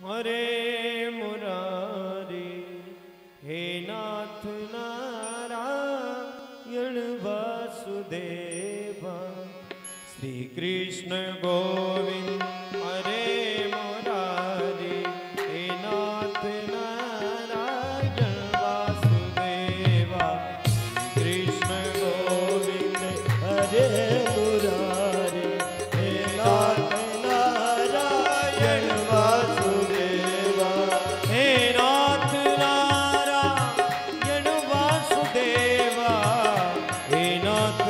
हरे मुरारी हे नाथ नारायण वासुदेवा श्री कृष्ण गोविंद हरे मुरारी हे नाथ नारायण वासुदेवा कृष्ण गोविंद हरे मुरारी हे नाथ नारायण वासुदेवा हे नाथ नारायण वासुदेवा हे नाथ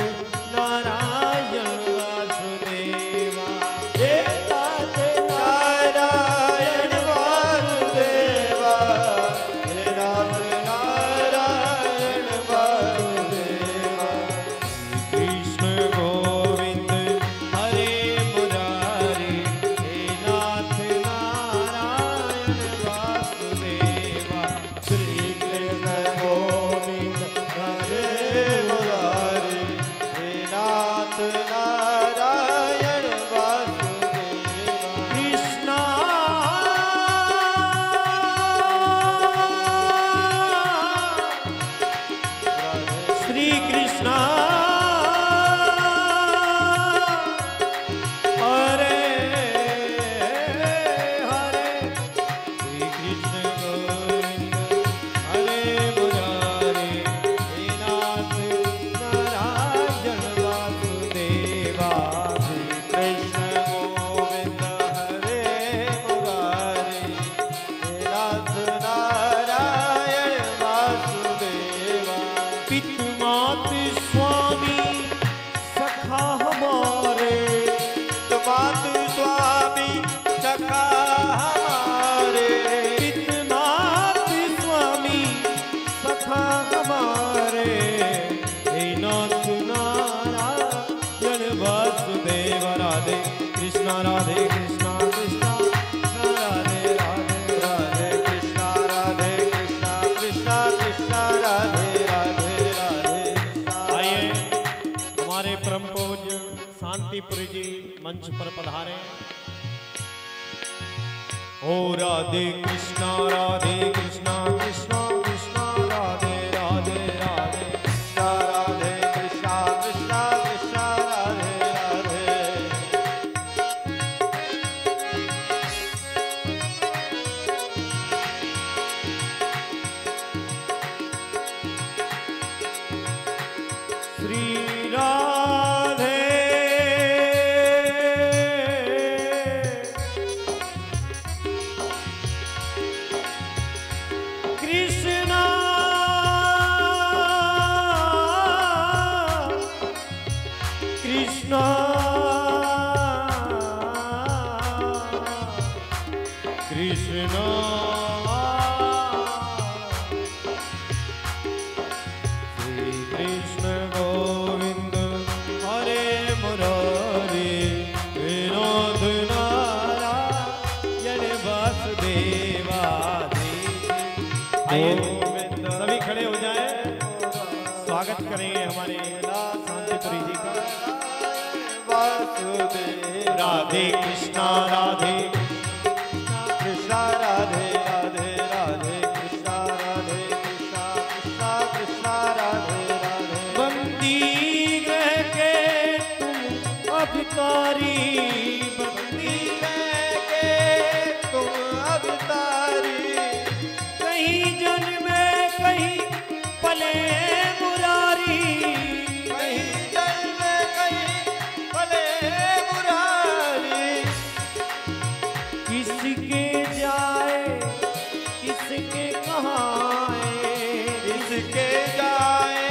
नारायण वासुदेवा हे नाथ नारायण वासुदेवा हे नाथ नारायण वासुदेवा कृष्ण गोविंद हरे मुरारी हे नाथ नारायण वासुदेवा श्री कृष्ण गोविंद हरे मुरारी हे नाथ नारायण वासुदेवा कृष्णा श्री कृष्णा हरे हरे श्री कृष्ण गोविंद हरे मुरारी हे नाथ नारायण वासुदेवा श्री कृष्ण गोविंद हरे मुरारी हे नाथ नारायण वासुदेवा पितु मात स्वामी सखा हमारे मात स्वामी सखा हमारे पितु मात स्वामी सखा हमारे हे नाथ नारायण वासुदेव राधे कृष्णा कृष्णा राधे राधे राधे कृष्णा कृष्णा कृष्णा राधे राधे राधे आइए हमारे परम पूज्य शांतिपुरी जी मंच पर पधारे। ओ राधे कृष्णा कृष्णा कृष्णा राधे राधे राधे राधे कृष्णा कृष्णा कृष्णा राधे राधे श्री राधे कृष्णा कृष्णा कृष्णा श्री कृष्ण गोविंद हरे मुरारी हे नाथ नारायण वासुदेवा आइए सभी खड़े हो जाएं, स्वागत करेंगे हमारे शांतिपुरी जी का। वासुदेव राधे कृष्णा कृष्णा राधे राधे राधे कृष्णा राधे कृष्णा कृष्णा कृष्णा राधे राधे बंदी ग्रह के तुम अभिकारी बंदी के तुम अवतारी कहीं जन्मे कहीं पले मुरारी कहीं जन्म कहीं भले मुरारी किसके जाए किसके कहाँ आए किसके जाए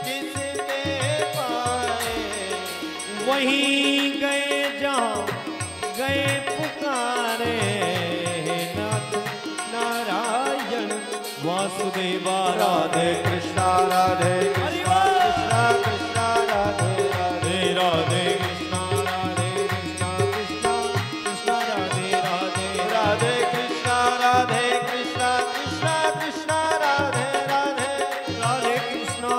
किसके पाए वहीं गए जहाँ गए पुकारे हे नाथ नारायण वासुदेवा राधे कृष्णा राधे कृष्णा कृष्णा कृष्णा राधे राधे राधे कृष्णा कृष्णा कृष्णा राधे राधे राधे कृष्णा कृष्णा कृष्णा राधे राधे राधे कृष्णा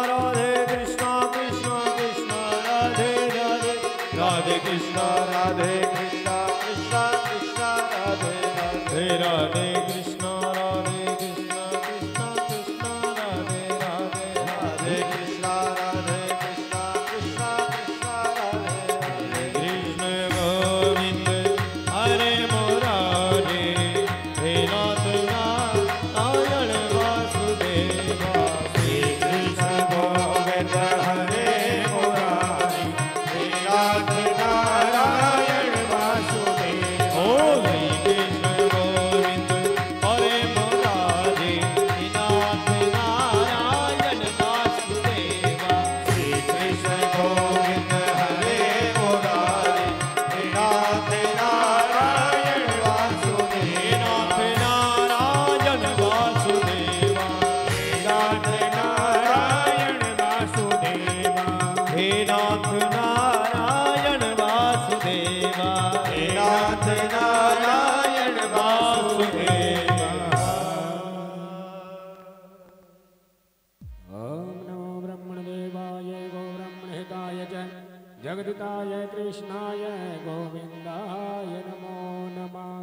कृष्णा कृष्णा राधे राधे राधे कृष्णा कृष्णा कृष्णा कृष्णा राधे राधे राधे राधे कृष्ण कृष्ण कृष्ण राधे राधे राधे कृष्ण कृष्ण कृष्ण राधे राधे कृष्ण गोविंद हरे मुरारी हे नाथ नारायण वासुदेवा श्री कृष्ण गोविंद हरे मुरारी हे नाथ नारायण वासुदेव ओ श्री कृष्ण गोविंद हरे मुरारी हे नाथ नारायण वासुदेवा श्री कृष्ण गोविंद हरे मुरारी हे नाथ नारायण वासुदेव नाथ नारायण वासुदेवा नाथ नारायण वासुदेवा हे नाथ नारायण वासुदेवा नाथ नारायण वासुदेवा ओम नमो ब्रह्मणदेवाय गोब्रह्मणहिताय च जगदिताय कृष्णाय गोविन्दाय नमो नमः।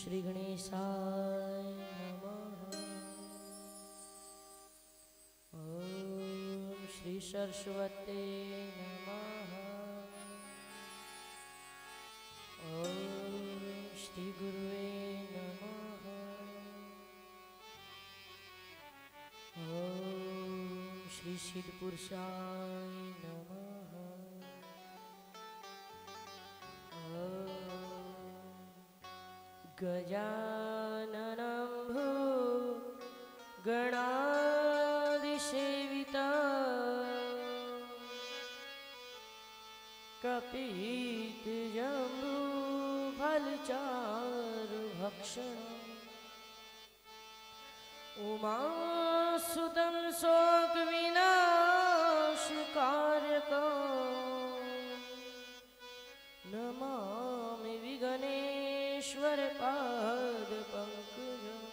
श्री गणेशाय नमः। ओम श्री सरस्वती नमः। ओम श्री गुरुवे नमः। ओम श्री सिद्ध पुरुषाय नमः। गजाननं भूगणादिसेविता कपितजम्बूफलचारुभक्षणम् उमासुतं शोकविनाशकारकम् नमामि विघ्नेश्वर पादपङ्कजम्।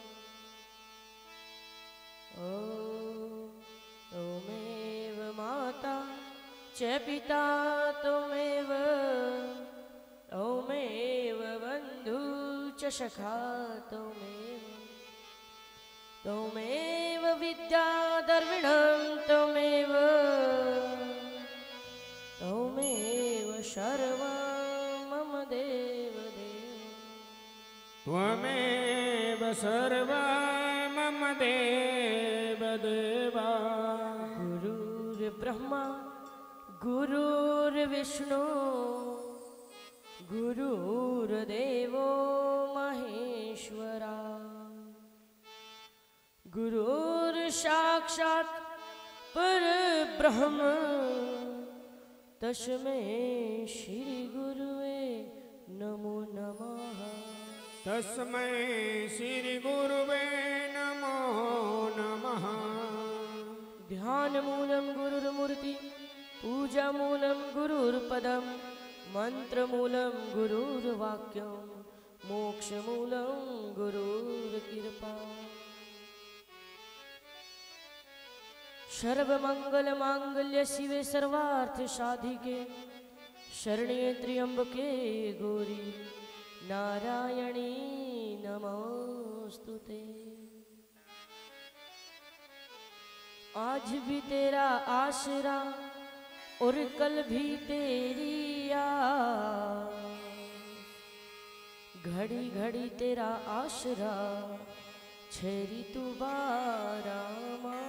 त्वमेव माता च पिता त्वमेव त्वमेव बन्धु च सखा त्वमेव विद्या द्रविणं त्वमेव त्वमेव सर्वं मम देवदेव। त्वमेव सर्वं मम देवदेवा। गुरुर्ब्रह्मा गुरुर्विष्णु गुरुर्देवो महेश्वरा। गुरुर्साक्षात् परब्रह्म तस्मै श्री गुरुवे नमो नमः। तस्मै श्री गुरुवे नमो नमः। ध्यानमूलं गुरुर्मूर्ति पूजामूलं गुरुर्पदं मंत्रमूलं गुरुर्वाक्यं मोक्षमूलं गुरुर्कृपा। सर्वमंगलमांगल्य शिवे सर्वार्थ साधिके शरण्ये त्र्यंबके गौरी नारायणी नमोस्तुते। आज भी तेरा आसरा और कल भी तेरी याद। घड़ी घड़ी तेरा आसरा छेरी तू बारामा।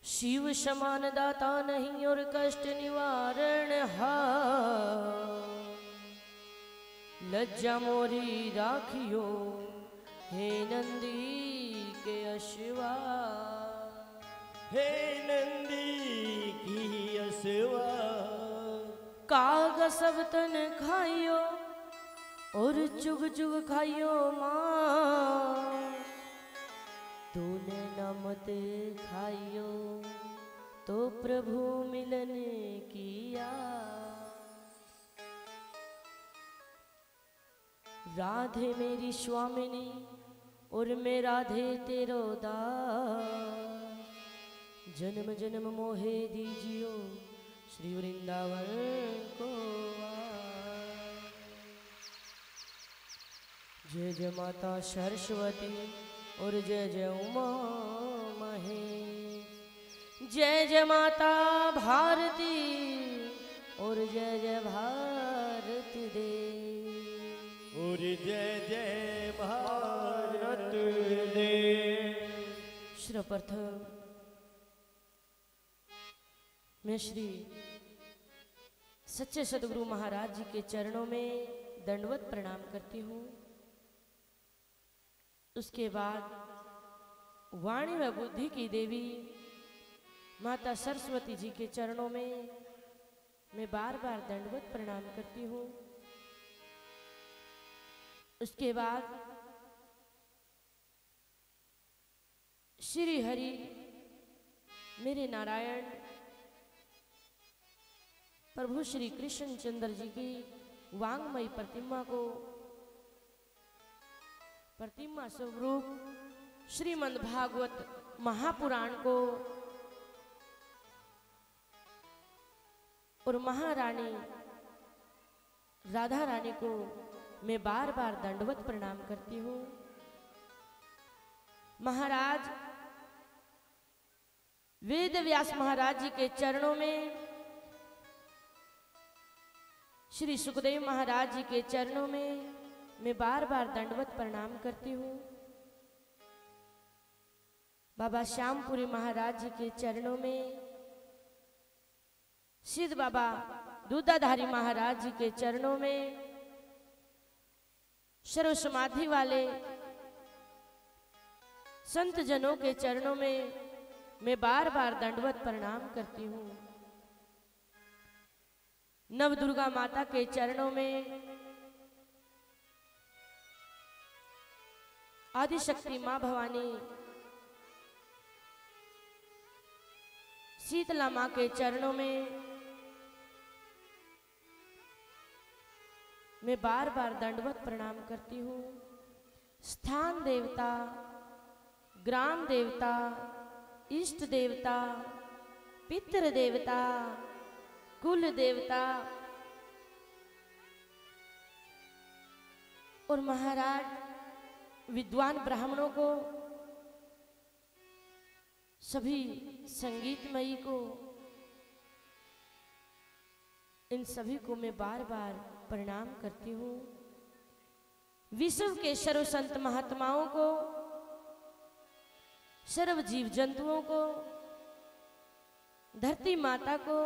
शिव समान दाता नहीं और कष्ट निवारण हा। लज्जा मोरी राखियो हे नंदी के अश्वा। हे नंदी की असवा काग सब तन खाइयो और चुग चुग खाइयो मां तूने न मत खाइयो तो प्रभु मिलन किया। राधे मेरी स्वामिनी और मैं राधे तेरो दास जन्म जन्म मोहे दीजियो श्री वृंदावन को वास। जय जय माता सरस्वती और जय जय उमा महेश। जय जय माता भारती और जय जय भारत देव और जय जय भारत देव। सर्वप्रथम मैं श्री सच्चे सदगुरु महाराज जी के चरणों में दंडवत प्रणाम करती हूँ। उसके बाद वाणी व बुद्धि की देवी माता सरस्वती जी के चरणों में मैं बार बार दंडवत प्रणाम करती हूँ। उसके बाद श्री हरि मेरे नारायण प्रभु श्री कृष्ण चंद्र जी की वांगमयी प्रतिमा को प्रतिमा स्वरूप श्रीमद् भागवत महापुराण को और महारानी राधा रानी को मैं बार बार दंडवत प्रणाम करती हूँ। महाराज वेद व्यास महाराज जी के चरणों में, श्री सुखदेव महाराज जी के चरणों में मैं बार बार दंडवत प्रणाम करती हूँ। बाबा श्यामपुरी महाराज जी के चरणों में, सिद्ध बाबा दूधाधारी महाराज जी के चरणों में, सर्व समाधि वाले संत जनों के चरणों में मैं बार बार दंडवत प्रणाम करती हूँ। नव दुर्गा माता के चरणों में, आदिशक्ति माँ भवानी शीतला माँ के चरणों में मैं बार बार दंडवत प्रणाम करती हूँ। स्थान देवता, ग्राम देवता, इष्ट देवता, पितृ देवता, कुल देवता और महाराज विद्वान ब्राह्मणों को, सभी संगीतमयी को, इन सभी को मैं बार बार प्रणाम करती हूँ। विश्व के सर्व संत महात्माओं को, सर्व जीव जंतुओं को, धरती माता को,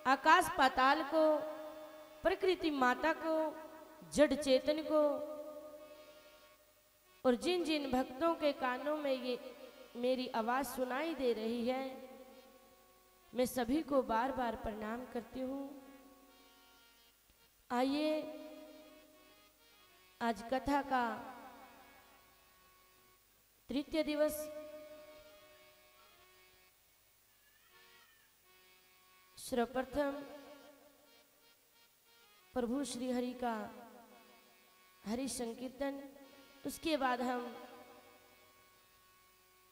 आकाश पाताल को, प्रकृति माता को, जड़ चेतन को और जिन जिन भक्तों के कानों में ये मेरी आवाज सुनाई दे रही है, मैं सभी को बार बार प्रणाम करती हूँ। आइए आज कथा का तृतीय दिवस सर्वप्रथम प्रभु श्री हरि का हरि संकीर्तन, उसके बाद हम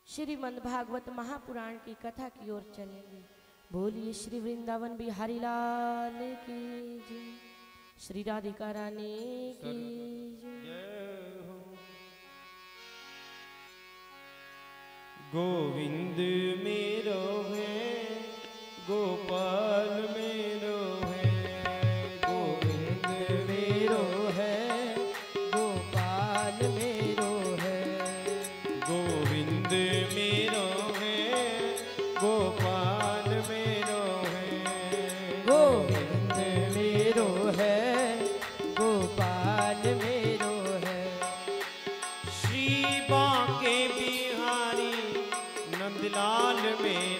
श्रीमद् भागवत महापुराण की कथा की ओर चलेंगे। बोलिए श्री वृंदावन बिहारी लाल की जय, श्री राधिका रानी की जय। गोविंद मेरो है, गोपाल मेरो है, गोविंद मेरो है, गोपाल मेरो है, गोविंद मेरो है, गोपाल मेरो है, गोविंद मेरो है, गोपाल मेरो है। श्री बांके बिहारी नंदलाल मेरो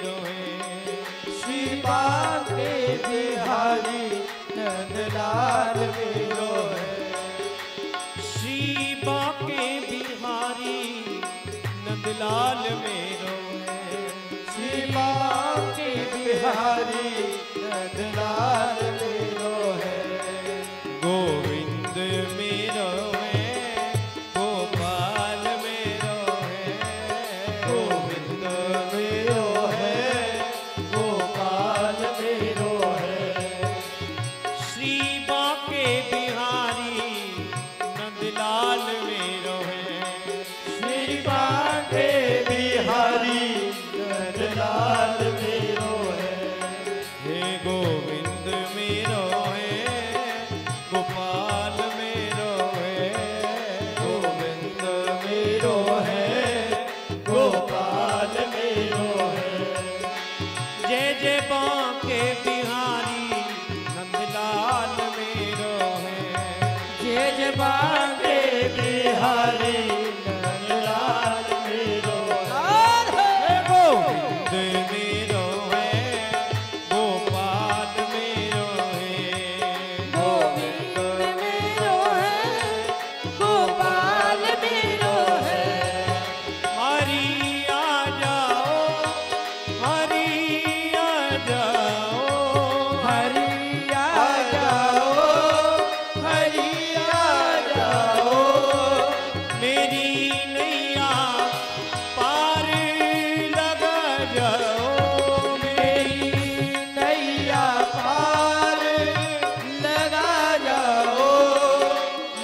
श्री बांके बिहारी नंदलाल मेरो है। श्री बांके बिहारी नंदलाल मेरो है। श्री बांके बिहारी नंदलाल मेरो है। गोविंद मेरो है, गोपाल मेरो है। गोविंद मेरो है, गोपाल मेरो है। श्री बांके बिहारी नंदलाल मेरो है। श्री बांके बिहारी नंदलाल मेरो है। हे गोविंद मेरो है, गोपाल मेरो है। गोविंद मेरो है, गोपाल मेरो है। जय जय बांके बिहारी नंदलाल मेरो है। जय जय बांके बिहारी नंदलाल मेरो है। गोविंद मेरो है, गोपाल मेरो है। गोविंद मेरो है, गोपाल मेरो है। हरि आ जाओ, हरि आ जाओ। हरि आ जाओ, हरि आ जाओ। मेरी नैया पार लगा जाओ। मेरी नैया पार लगा जाओ।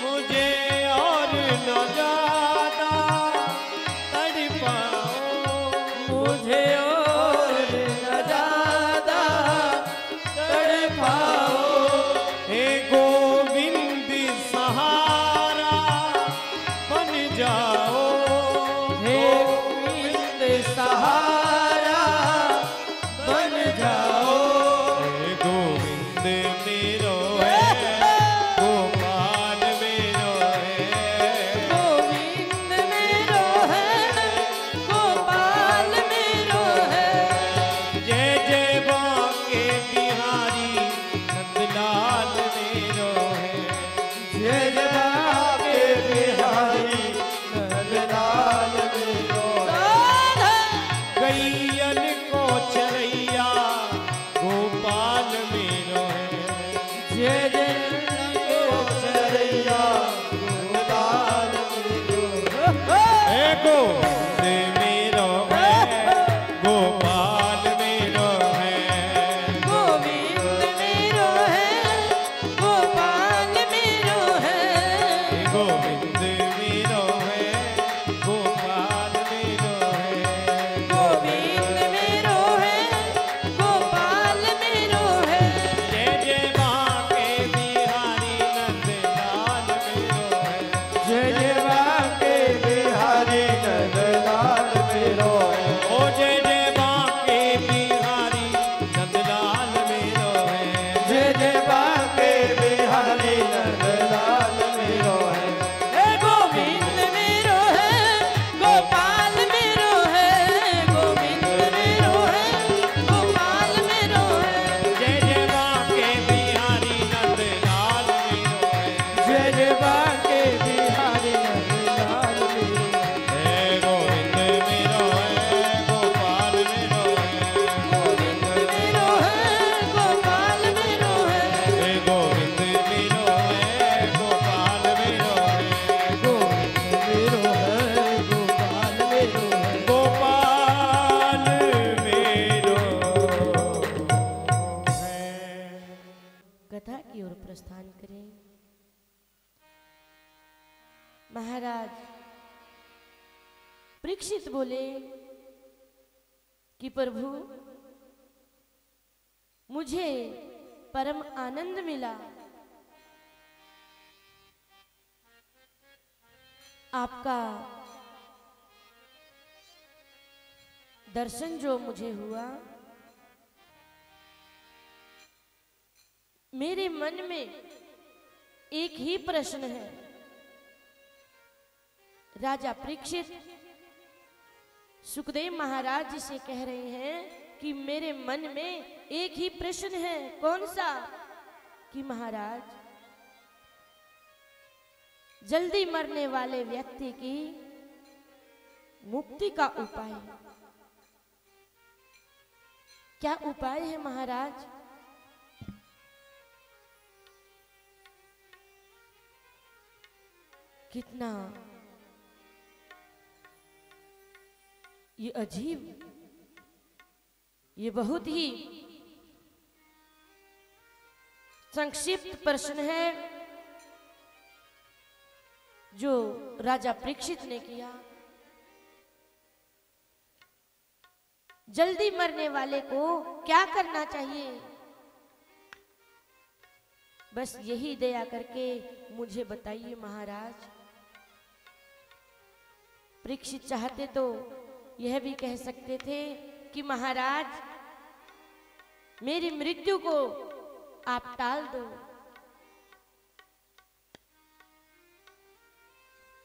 मुझे और न ज्यादा तड़पाओ। मुझे और न ज्यादा तड़पाओ। हे गोविंद सहारा बन जाओ। हे गोविंद सहारा बन जाओ। हे गोविंद मेरो है, गोपाल मेरो है। गोविंद मेरो है, गोपाल मेरो है। जय जय बांके बिहारी नंदलाल मेरो है। जय जय बांके बिहारी नंदलाल मेरो है। गैयन को चरैया गोपाल मेरो है। जय जय चरैया नंदलाल मेरो है। हे गोविंद मेरो है, गोपाल मेरो है। गोविंद मेरो है, गोपाल मेरो है। हे गोविंद मेरो है, गोपाल मेरो है। गोविंद मेरो है, गोपाल मेरो है। जय जय बांके बिहारी नंदलाल मेरो है। जय जय बांके बिहारी नंदलाल मेरो है। ओ जय जय बांके बिहारी नंदलाल मेरो है। जय जय बांके बिहारी नंदलाल मेरो है। हे गोविंद मेरो है, गोपाल मेरो है। गोविंद मेरो है, गोपाल मेरो है। जय जय बांके बिहारी नंदलाल मेरो है। जय जय बांके बिहारी नंदलाल मेरो है। हे गोविंद मेरो है, गोपाल मेरो है। गोविंद मेरो है, गोपाल मेरो है। हे गोविंद मेरो है, गोपाल मेरो है। गोविंद मेरो है, गोपाल मेरो है। गोपाल मेरो है। कथा की ओर प्रस्थान करें। महाराज परीक्षित बोले कि प्रभु मुझे परम आनंद मिला। आपका दर्शन जो मुझे हुआ, मेरे मन में एक ही प्रश्न है। राजा परीक्षित सुखदेव महाराज जी से कह रहे हैं कि मेरे मन में एक ही प्रश्न है। कौन सा? कि महाराज, जल्दी मरने वाले व्यक्ति की मुक्ति का उपाय क्या उपाय है महाराज? कितना ये अजीब, ये बहुत ही संक्षिप्त प्रश्न है जो राजा परीक्षित ने किया। जल्दी मरने वाले को क्या करना चाहिए? बस यही दया करके मुझे बताइए महाराज। परीक्षित चाहते तो यह भी कह सकते थे कि महाराज, मेरी मृत्यु को आप टाल दो,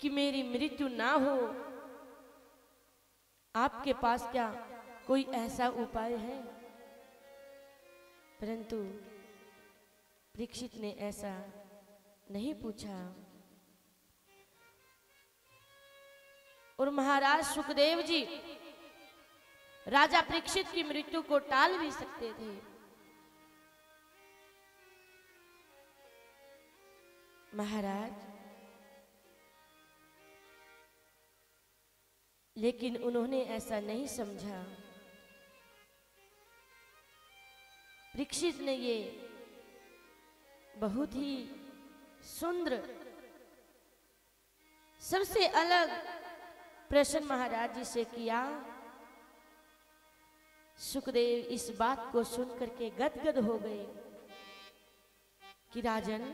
कि मेरी मृत्यु ना हो। आपके पास क्या कोई ऐसा उपाय है? परंतु परीक्षित ने ऐसा नहीं पूछा। और महाराज सुखदेव जी राजा परीक्षित की मृत्यु को टाल भी सकते थे, महाराज, लेकिन उन्होंने ऐसा नहीं समझा। परीक्षित ने ये बहुत ही सुंदर, सबसे अलग प्रश्न महाराज जी से किया। सुखदेव इस बात को सुनकर के गदगद हो गए कि राजन,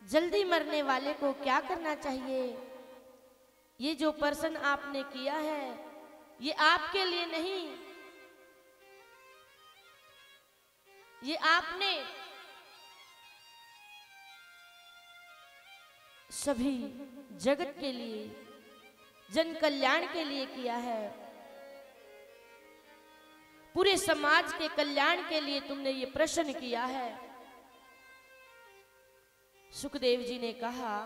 जल्दी मरने वाले को क्या करना चाहिए? ये जो प्रश्न आपने किया है ये आपके लिए नहीं, ये आपने सभी जगत के लिए, जन कल्याण के लिए किया है। पूरे समाज के कल्याण के लिए तुमने ये प्रश्न किया है। सुखदेव जी ने कहा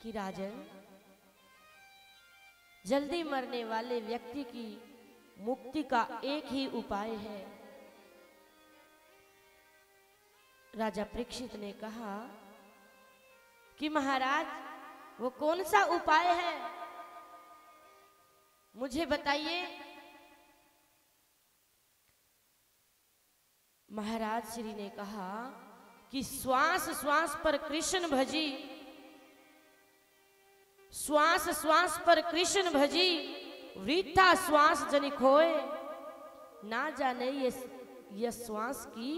कि राजन, जल्दी मरने वाले व्यक्ति की मुक्ति का एक ही उपाय है। राजा परीक्षित ने कहा कि महाराज, वो कौन सा उपाय है, मुझे बताइए। महाराज श्री ने कहा कि श्वास श्वास पर कृष्ण भजी, श्वास श्वास पर कृष्ण भजी, वृथा श्वास जनि खोए, ना जाने ये श्वास की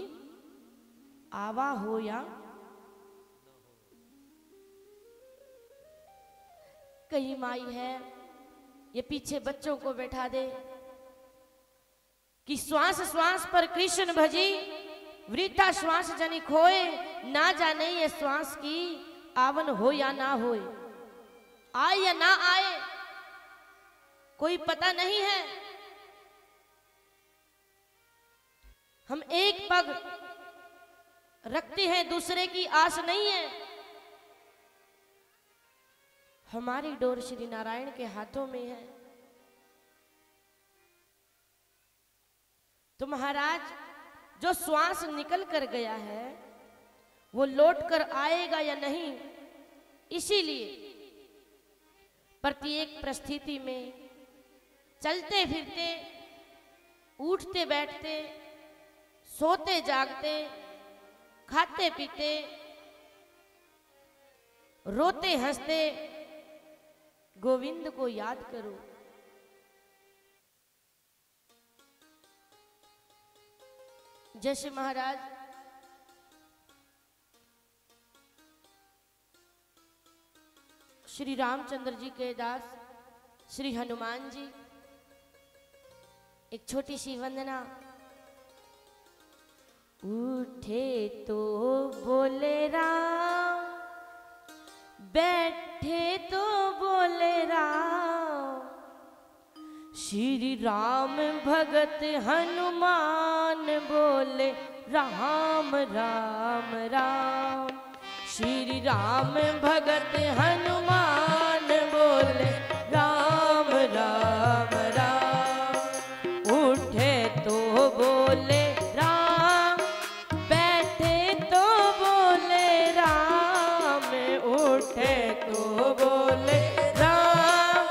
आवा हो या कहीं माई है ये पीछे बच्चों को बैठा दे कि श्वास श्वास पर कृष्ण भजी, वृथा श्वास जनि खोए, ना जाने ये श्वास की आवन हो या ना होए, आए या ना आए कोई पता नहीं है। हम एक पग रखते हैं, दूसरे की आस नहीं है। हमारी डोर श्री नारायण के हाथों में है। तो महाराज, जो श्वास निकल कर गया है वो लौट कर आएगा या नहीं, इसीलिए प्रत्येक परिस्थिति में चलते फिरते, उठते बैठते, सोते जागते, खाते पीते, रोते हंसते गोविंद को याद करो। जैसे महाराज श्री रामचंद्र जी के दास श्री हनुमान जी, एक छोटी सी वंदना। उठे तो बोले राम, बैठे तो बोले राम, श्री राम भगत हनुमान बोले राम राम राम। श्री राम भगत हनुमान बोले राम राम राम। उठे तो बोले राम, बैठे तो बोले राम। उठे तो बोले राम,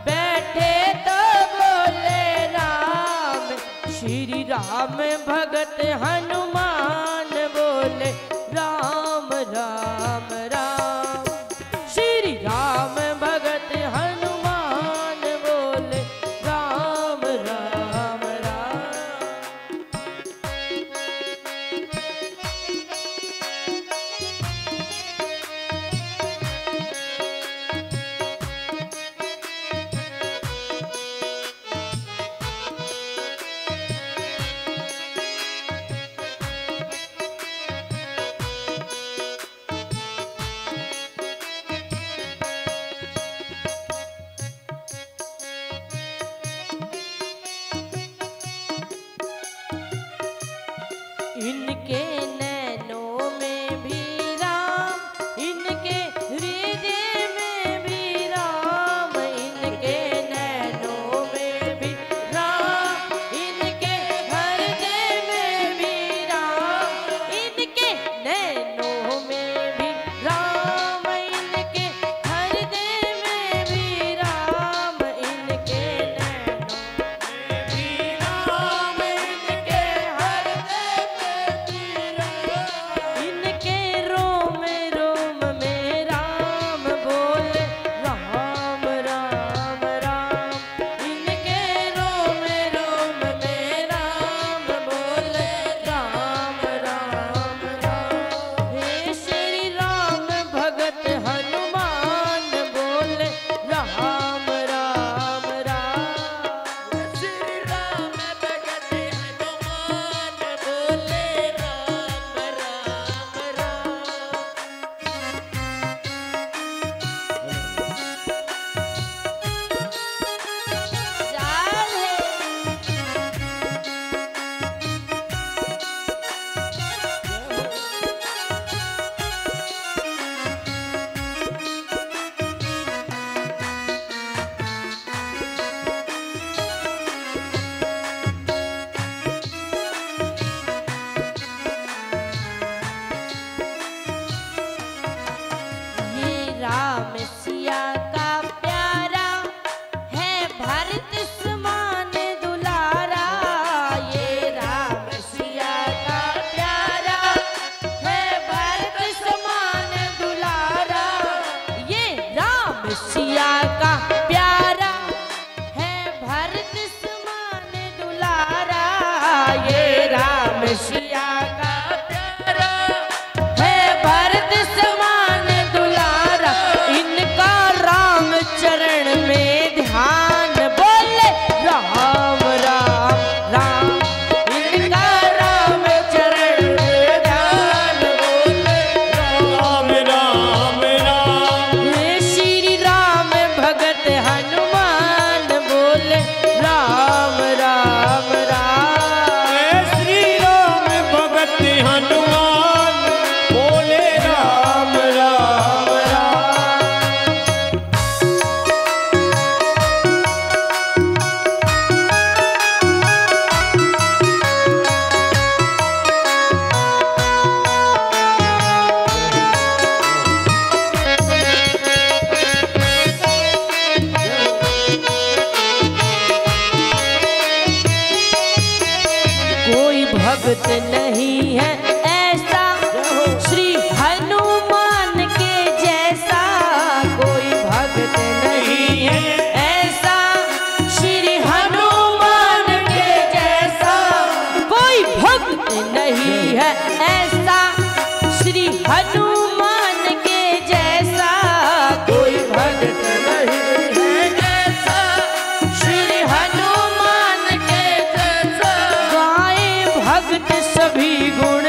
बैठे तो बोले राम। श्री राम भगत हनुमान बोले राम राम राम। श्री राम भगत हनुमान बोले राम राम राम। इनके नैनों में भी राम, इनके हृदय में भी राम। इनके नैनों में भी राम, इनके हृदय में भी राम। इनके नैनों में भी राम, इनके हृदय में भी राम। इनके नैनों में भी राम, इनके हृदय इनके रोम रोम में राम बोले राम राम राम। इनके रोम रोम में राम बोले राम राम राम। हे श्री राम भगत हनुमान बोले राम राम राम। श्री राम भगत हनुमान बोले राम राम राम। चाल ये राम सिया का प्यारा है, भरत समान दुलारा। ये राम सिया का प्यारा है, भरत समान दुलारा। ये राम सिया का प्यारा है, भरत समान दुलारा। ये राम सिया का प्यारा है, भरत समान दुलारा। इनका राम चरण में ध्यान बोले राम राम राम। इनका राम चरण में ध्यान बोले राम राम राम। हे श्री राम भगत हनुमान बोले राम राम राम। हे श्री राम भगत हनुमान बोले राम राम राम। कोई भक्त नहीं है ऐसा श्री हनुमान के जैसा। कोई भक्त नहीं है ऐसा श्री हनुमान के जैसा। कोई भक्त नहीं है ऐसा श्री हनुमान के जैसा। कोई भक्त नहीं है ऐसा श्री हनुमान के जैसा। गाए भक्त सभी गुण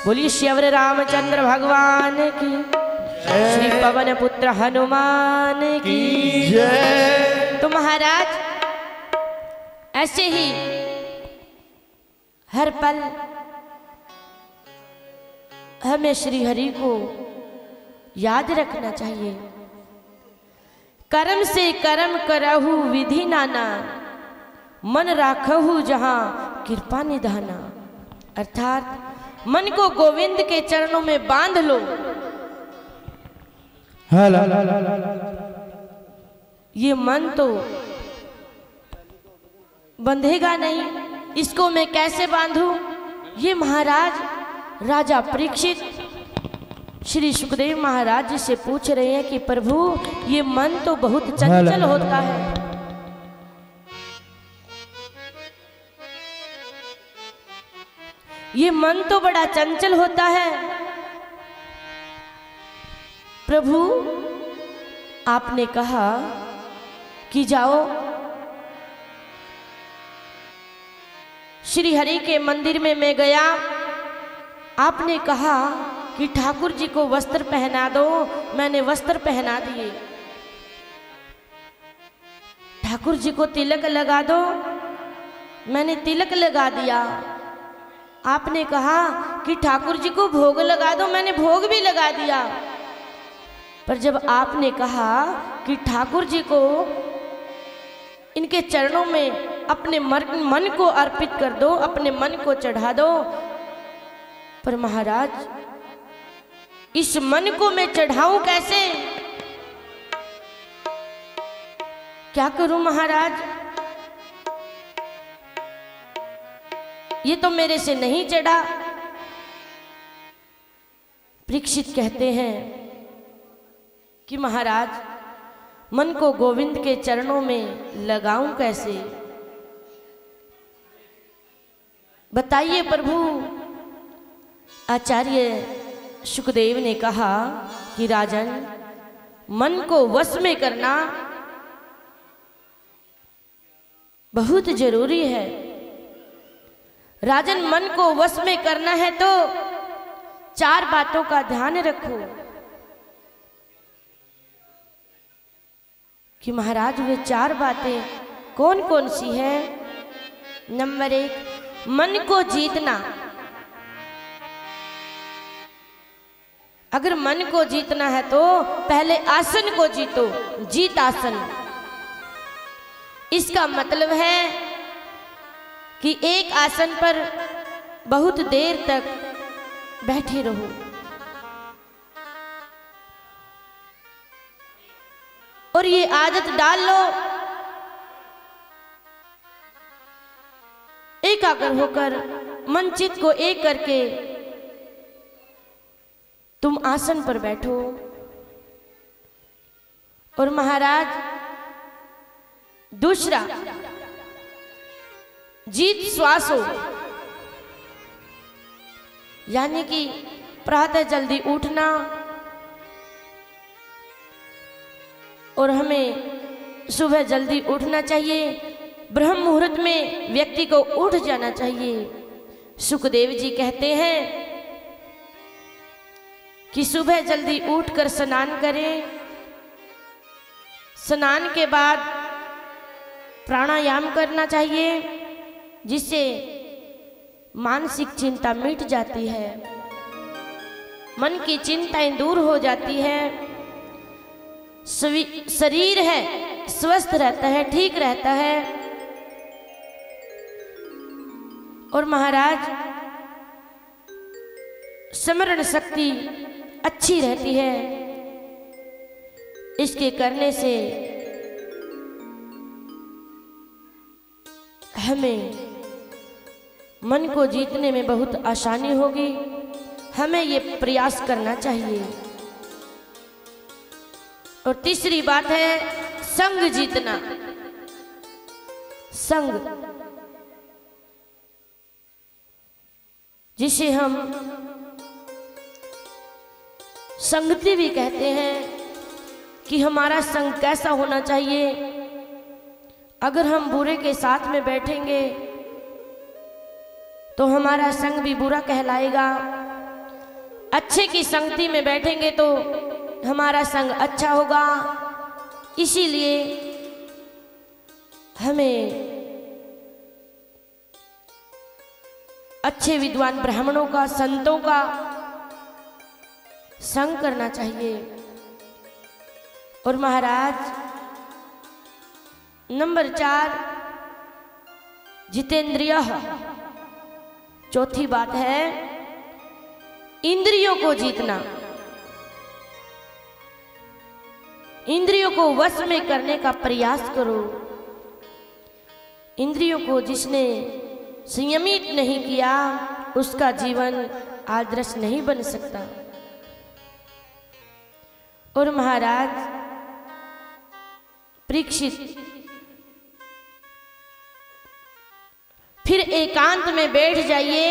बोलिए श्री रामचंद्र भगवान की, श्री पवन पुत्र हनुमान की जय। तो महाराज ऐसे ही हर पल हमें श्री हरि को याद रखना चाहिए। कर्म से कर्म करहु विधि नाना, मन राखहु जहां कृपा निधाना। अर्थात मन को गोविंद के चरणों में बांध लो। ये मन तो बंधेगा नहीं, इसको मैं कैसे बांधूं? ये महाराज राजा परीक्षित श्री सुखदेव महाराज जी से पूछ रहे हैं कि प्रभु ये मन तो बहुत चंचल होता है, ये मन तो बड़ा चंचल होता है। प्रभु आपने कहा कि जाओ श्री हरि के मंदिर में मैं गया, आपने कहा कि ठाकुर जी को वस्त्र पहना दो, मैंने वस्त्र पहना दिए। ठाकुर जी को तिलक लगा दो, मैंने तिलक लगा दिया। आपने कहा कि ठाकुर जी को भोग लगा दो, मैंने भोग भी लगा दिया। पर जब आपने कहा कि ठाकुर जी को इनके चरणों में अपने मन को अर्पित कर दो, अपने मन को चढ़ा दो, पर महाराज इस मन को मैं चढ़ाऊं कैसे? क्या करूं महाराज? ये तो मेरे से नहीं चढ़ा। परीक्षित कहते हैं कि महाराज मन को गोविंद के चरणों में लगाऊं कैसे? बताइए प्रभु। आचार्य सुखदेव ने कहा कि राजन मन को वश में करना बहुत जरूरी है। राजन मन को वश में करना है तो 4 बातों का ध्यान रखो कि महाराज वे 4 बातें कौन कौन सी है। नंबर 1, मन को जीतना। अगर मन को जीतना है तो पहले आसन को जीतो, जीत आसन। इसका मतलब है कि एक आसन पर बहुत देर तक बैठे रहो। और ये आदत डाल लो, एकाग्र होकर मन चित्त को एक करके तुम आसन पर बैठो। और महाराज दूसरा, जीत श्वास हो, यानी कि प्रातः जल्दी उठना। और हमें सुबह जल्दी उठना चाहिए, ब्रह्म मुहूर्त में व्यक्ति को उठ जाना चाहिए। सुखदेव जी कहते हैं कि सुबह जल्दी उठकर स्नान करें, स्नान के बाद प्राणायाम करना चाहिए, जिससे मानसिक चिंता मिट जाती है, मन की चिंताएं दूर हो जाती है, शरीर है स्वस्थ रहता है, ठीक रहता है। और महाराज स्मरण शक्ति अच्छी रहती है। इसके करने से हमें मन को जीतने में बहुत आसानी होगी। हमें ये प्रयास करना चाहिए। और तीसरी बात है संग जीतना। संग, जिसे हम संगति भी कहते हैं, कि हमारा संग कैसा होना चाहिए। अगर हम बुरे के साथ में बैठेंगे तो हमारा संग भी बुरा कहलाएगा। अच्छे की संगति में बैठेंगे तो हमारा संग अच्छा होगा। इसीलिए हमें अच्छे विद्वान ब्राह्मणों का, संतों का संग करना चाहिए। और महाराज नंबर 4 जितेंद्रिय, चौथी बात है इंद्रियों को जीतना। इंद्रियों को वश में करने का प्रयास करो। इंद्रियों को जिसने संयमित नहीं किया उसका जीवन आदर्श नहीं बन सकता। और महाराज परीक्षित फिर एकांत में बैठ जाइए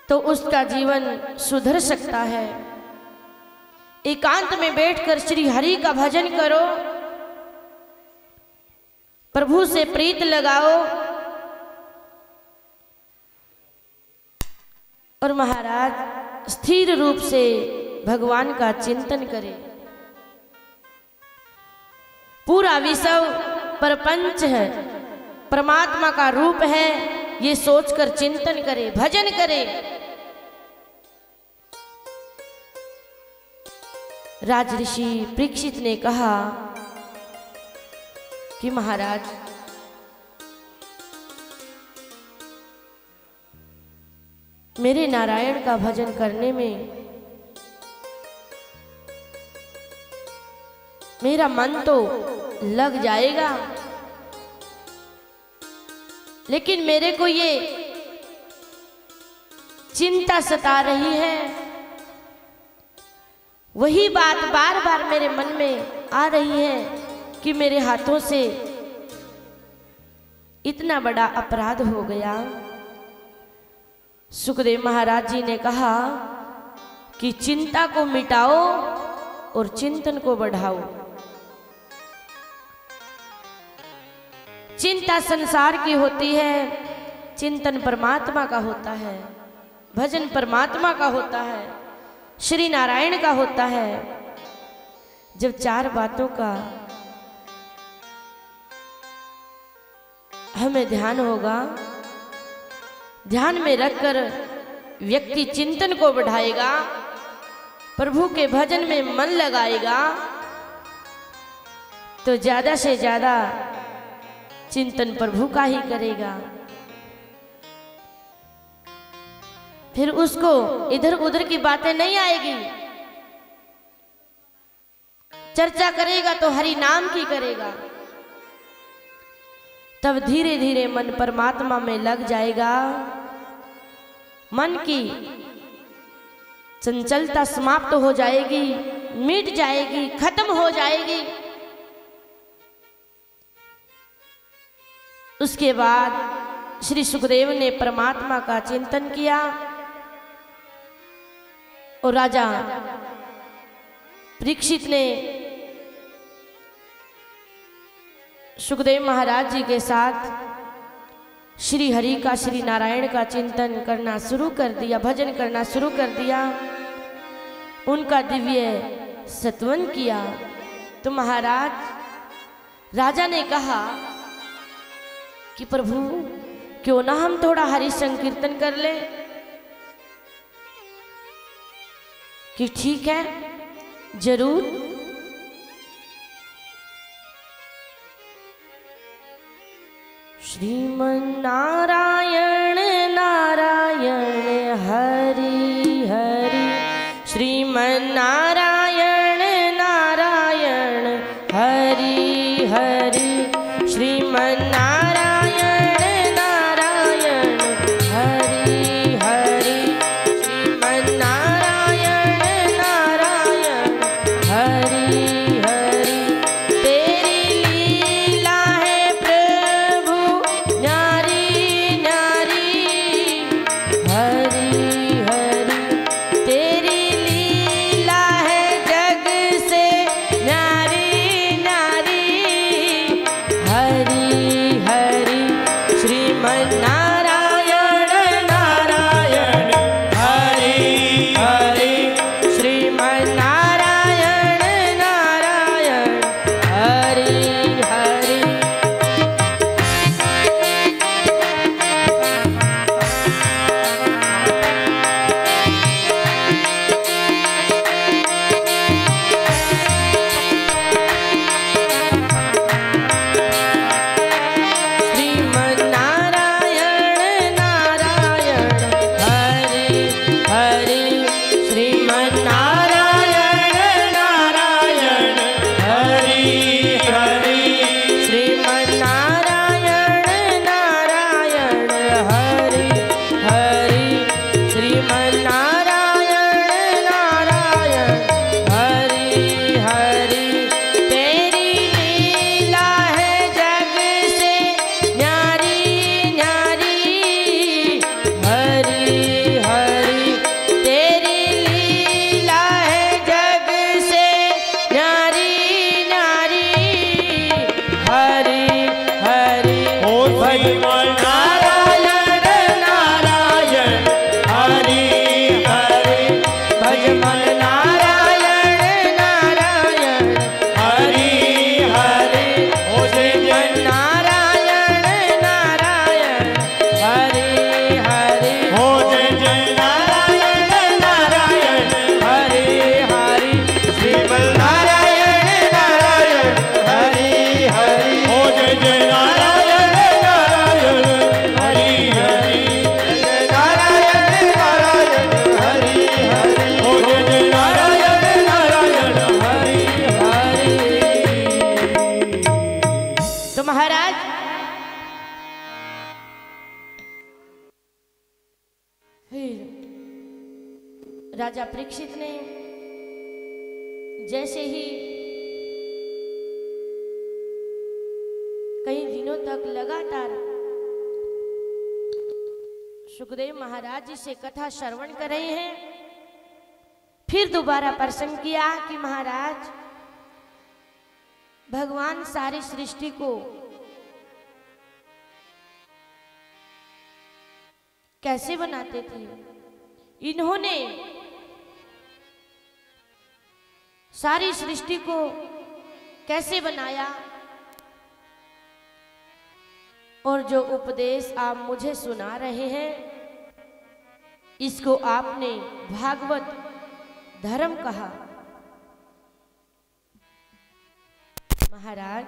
तो उसका जीवन सुधर सकता है। एकांत में बैठकर श्री हरि का भजन करो, प्रभु से प्रीत लगाओ और महाराज स्थिर रूप से भगवान का चिंतन करें। पूरा विश्व प्रपंच है, परमात्मा का रूप है, ये सोचकर चिंतन करें, भजन करें। राजऋषि परीक्षित ने कहा कि महाराज मेरे नारायण का भजन करने में मेरा मन तो लग जाएगा, लेकिन मेरे को ये चिंता सता रही है। वही बात बार बार मेरे मन में आ रही है कि मेरे हाथों से इतना बड़ा अपराध हो गया। सुखदेव महाराज जी ने कहा कि चिंता को मिटाओ और चिंतन को बढ़ाओ। चिंता संसार की होती है, चिंतन परमात्मा का होता है, भजन परमात्मा का होता है, श्री नारायण का होता है। जब 4 बातों का हमें ध्यान होगा, ध्यान में रखकर व्यक्ति चिंतन को बढ़ाएगा, प्रभु के भजन में मन लगाएगा, तो ज्यादा से ज्यादा चिंतन प्रभु का ही करेगा। फिर उसको इधर उधर की बातें नहीं आएगी। चर्चा करेगा तो हरि नाम की करेगा। तब धीरे धीरे मन परमात्मा में लग जाएगा। मन की चंचलता समाप्त हो जाएगी, मिट जाएगी, खत्म हो जाएगी। उसके बाद श्री सुखदेव ने परमात्मा का चिंतन किया और राजा परीक्षित ने सुखदेव महाराज जी के साथ श्री हरि का, श्री नारायण का चिंतन करना शुरू कर दिया, भजन करना शुरू कर दिया, उनका दिव्य सत्वन किया। तो महाराज राजा ने कहा कि प्रभु क्यों ना हम थोड़ा हरि संकीर्तन कर ले। कि ठीक है, जरूर। श्रीमन नारायण नारायण हरि हरि, श्रीमन नारायण नारायण हरि हरि, श्रीमन नारायण नारायण हरि हरि, श्रीमन नारायण नारायण हरि हरि। तेरी लीला है प्रभु न्यारी न्यारी, जयमल नारायण नारायण हरि हरि भजमल नारायण नारायण हरि हरि हो जय जय नारायण नारायण हरि हरि हो जय जय नारायण नारायण हरि हरि श्रीमल नारायण नारायण हरि हरि हो जय जय नारायण नारायण हरि हरि जय नारायण नारायण हरि हरि हो जय जय नारायण नारायण हरि हरि। तो महाराज फिर राजा परीक्षित ने जैसे ही कई दिनों तक लगातार सुखदेव महाराज जी से कथा श्रवण कर रहे हैं, फिर दोबारा प्रश्न किया कि महाराज भगवान सारी सृष्टि को कैसे बनाते थे? इन्होंने सारी सृष्टि को कैसे बनाया? और जो उपदेश आप मुझे सुना रहे हैं, इसको आपने भागवत धर्म कहा। महाराज,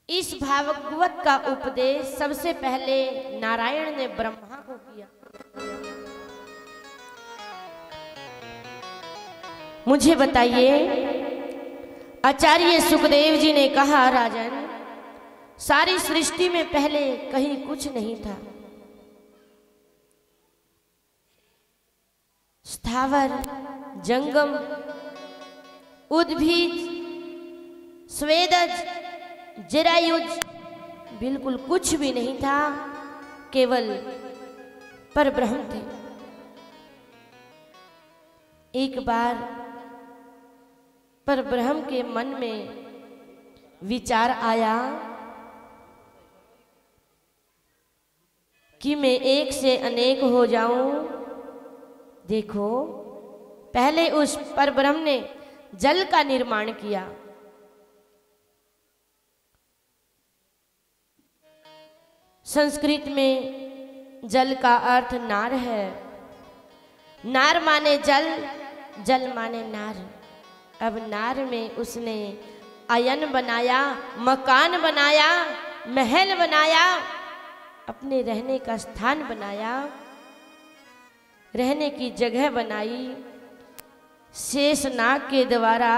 इस भागवत का उपदेश सबसे पहले नारायण ने ब्रह्मा को किया। मुझे बताइए, आचार्य सुखदेव जी ने कहा, राजन, सारी सृष्टि में पहले कहीं कुछ नहीं था। स्थावर, जंगम, उद्भिज, स्वेदज, जरायुज, बिल्कुल कुछ भी नहीं था, केवल परब्रह्म थे। एक बार परब्रह्म के मन में विचार आया कि मैं एक से अनेक हो जाऊं। देखो, पहले उस परब्रह्म ने जल का निर्माण किया। संस्कृत में जल का अर्थ नार है। नार माने जल, जल माने नार। अब नार में उसने आयन बनाया, मकान बनाया, महल बनाया, अपने रहने का स्थान बनाया, रहने की जगह बनाई। शेषनाग के द्वारा,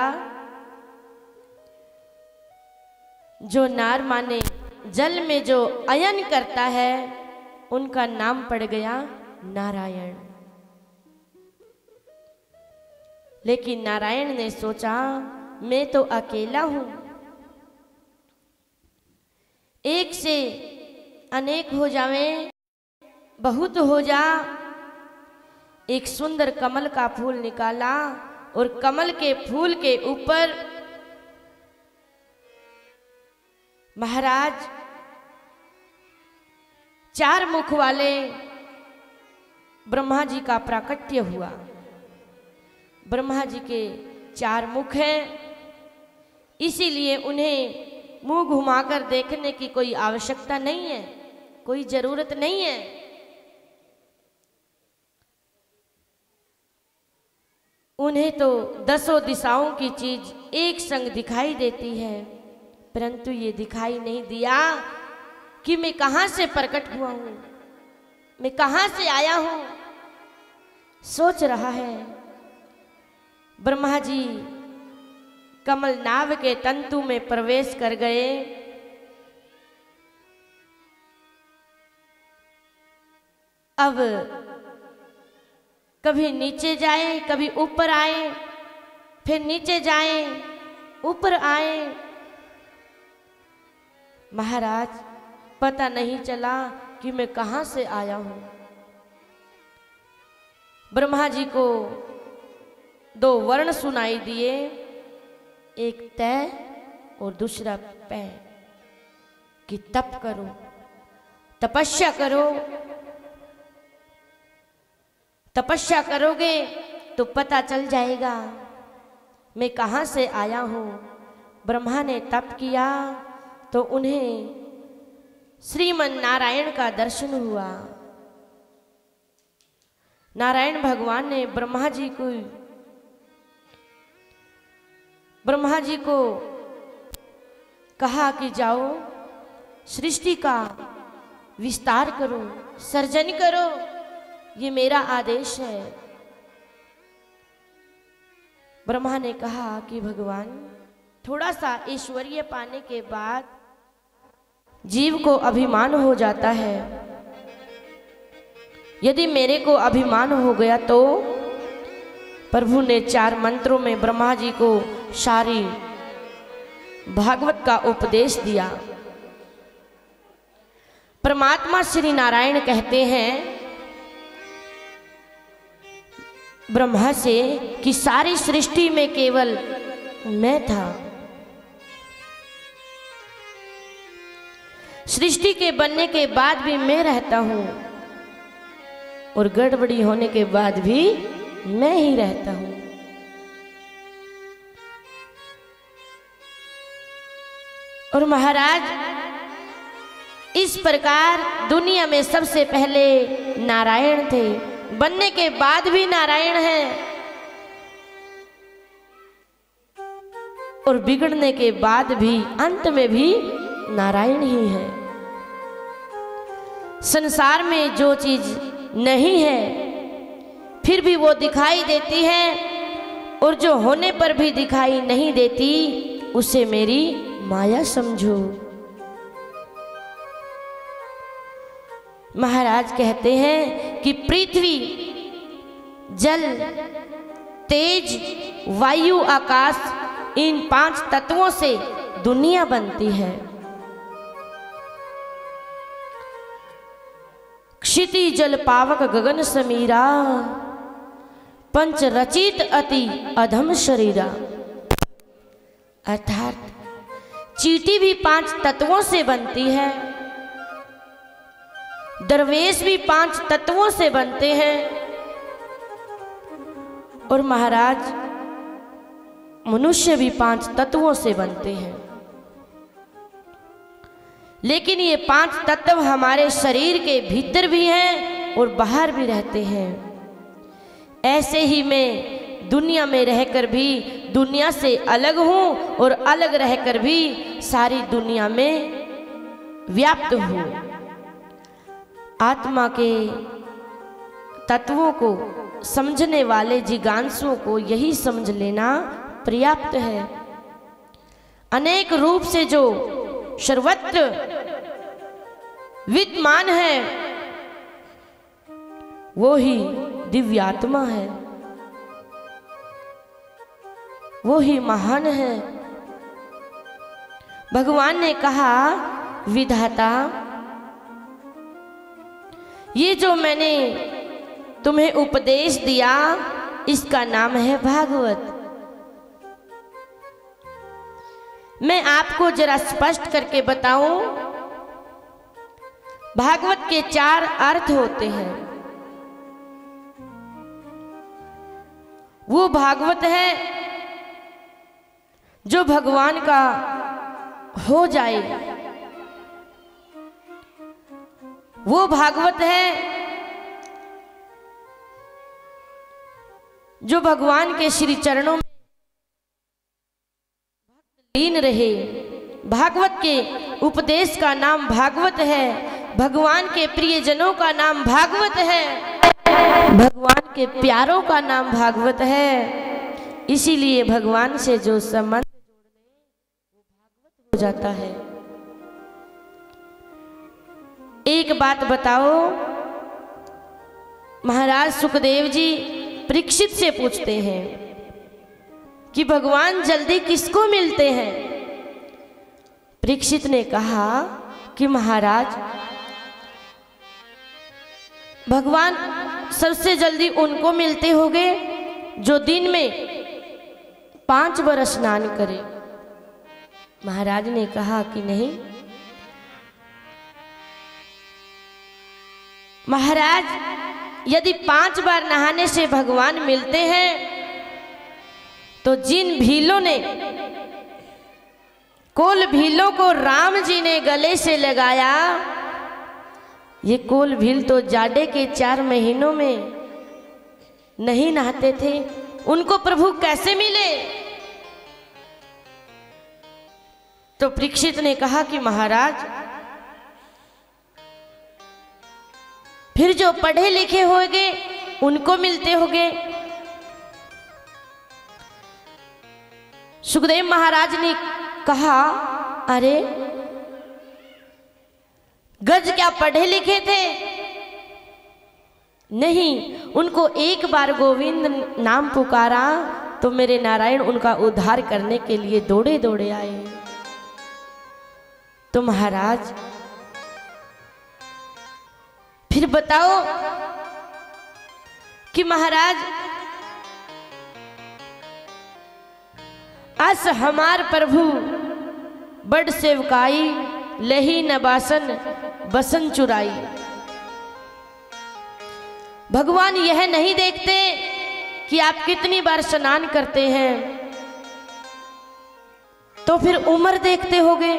जो नार माने जल में जो अयन करता है, उनका नाम पड़ गया नारायण। लेकिन नारायण ने सोचा, मैं तो अकेला हूं, एक से अनेक हो जावे, बहुत हो जा। एक सुंदर कमल का फूल निकाला और कमल के फूल के ऊपर महाराज 4 मुख वाले ब्रह्मा जी का प्राकट्य हुआ। ब्रह्मा जी के 4 मुख हैं, इसीलिए उन्हें मुंह घुमाकर देखने की कोई आवश्यकता नहीं है, कोई जरूरत नहीं है। उन्हें तो 10 दिशाओं की चीज एक संग दिखाई देती है, परंतु ये दिखाई नहीं दिया कि मैं कहां से प्रकट हुआ हूं, मैं कहां से आया हूं। सोच रहा है। ब्रह्मा जी कमल नाव के तंतु में प्रवेश कर गए। अब कभी नीचे जाए, कभी ऊपर आए, फिर नीचे जाए, ऊपर आए। महाराज, पता नहीं चला कि मैं कहां से आया हूं। ब्रह्मा जी को 2 वर्ण सुनाई दिए, एक तय और दूसरा पै। कि तप करो, तपस्या करो। तपस्या करोगे तो पता चल जाएगा मैं कहाँ से आया हूँ। ब्रह्मा ने तप किया तो उन्हें श्रीमन नारायण का दर्शन हुआ। नारायण भगवान ने ब्रह्मा जी को कहा कि जाओ सृष्टि का विस्तार करो, सर्जन करो, ये मेरा आदेश है। ब्रह्मा ने कहा कि भगवान, थोड़ा सा ऐश्वर्य पाने के बाद जीव को अभिमान हो जाता है। यदि मेरे को अभिमान हो गया तो प्रभु ने 4 मंत्रों में ब्रह्मा जी को सारी भागवत का उपदेश दिया। परमात्मा श्री नारायण कहते हैं ब्रह्मा से कि सारी सृष्टि में केवल मैं था। सृष्टि के बनने के बाद भी मैं रहता हूं और गड़बड़ी होने के बाद भी मैं ही रहता हूं। और महाराज, इस प्रकार दुनिया में सबसे पहले नारायण थे, बनने के बाद भी नारायण है और बिगड़ने के बाद भी अंत में भी नारायण ही है। संसार में जो चीज नहीं है फिर भी वो दिखाई देती है और जो होने पर भी दिखाई नहीं देती उसे मेरी माया समझो। महाराज कहते हैं कि पृथ्वी, जल, तेज, वायु, आकाश, इन 5 तत्वों से दुनिया बनती है। क्षिति जल पावक गगन समीरा, पंच रचित अति अधम शरीरा। अर्थात चींटी भी 5 तत्वों से बनती है, दरवेश भी 5 तत्वों से बनते हैं और महाराज मनुष्य भी 5 तत्वों से बनते हैं। लेकिन ये 5 तत्व हमारे शरीर के भीतर भी हैं और बाहर भी रहते हैं। ऐसे ही मैं दुनिया में रहकर भी दुनिया से अलग हूँ और अलग रहकर भी सारी दुनिया में व्याप्त हूँ। आत्मा के तत्वों को समझने वाले जिज्ञासुओं को यही समझ लेना पर्याप्त है। अनेक रूप से जो सर्वत्र विद्यमान है वो ही दिव्यात्मा है, वो ही महान है। भगवान ने कहा, विधाता, ये जो मैंने तुम्हें उपदेश दिया इसका नाम है भागवत। मैं आपको जरा स्पष्ट करके बताऊं, भागवत के 4 अर्थ होते हैं। वो भागवत है जो भगवान का हो जाए, वो भागवत है जो भगवान के श्री चरणों में लीन रहे। भागवत के उपदेश का नाम भागवत है, भगवान के प्रियजनों का नाम भागवत है, भगवान के प्यारों का नाम भागवत है। इसीलिए भगवान से जो संबंध वो भागवत हो जाता है। एक बात बताओ, महाराज सुखदेव जी परीक्षित से पूछते हैं कि भगवान जल्दी किसको मिलते हैं। परीक्षित ने कहा कि महाराज, भगवान सबसे जल्दी उनको मिलते होंगे जो दिन में 5 बार स्नान करे। महाराज ने कहा कि नहीं, महाराज यदि 5 बार नहाने से भगवान मिलते हैं तो जिन भीलों ने कोल भीलों को राम जी ने गले से लगाया, ये कोल भील तो जाड़े के 4 महीनों में नहीं नहाते थे, उनको प्रभु कैसे मिले? तो परीक्षित ने कहा कि महाराज फिर जो पढ़े लिखे होंगे उनको मिलते होंगे। सुखदेव महाराज ने कहा, अरे गज क्या पढ़े लिखे थे? नहीं, उनको एक बार गोविंद नाम पुकारा तो मेरे नारायण उनका उद्धार करने के लिए दौड़े दौड़े आए। तो महाराज फिर बताओ कि महाराज अस हमार प्रभु बड़ सेवकाई लही नबासन बसन चुराई। भगवान यह नहीं देखते कि आप कितनी बार स्नान करते हैं, तो फिर उम्र देखते होगे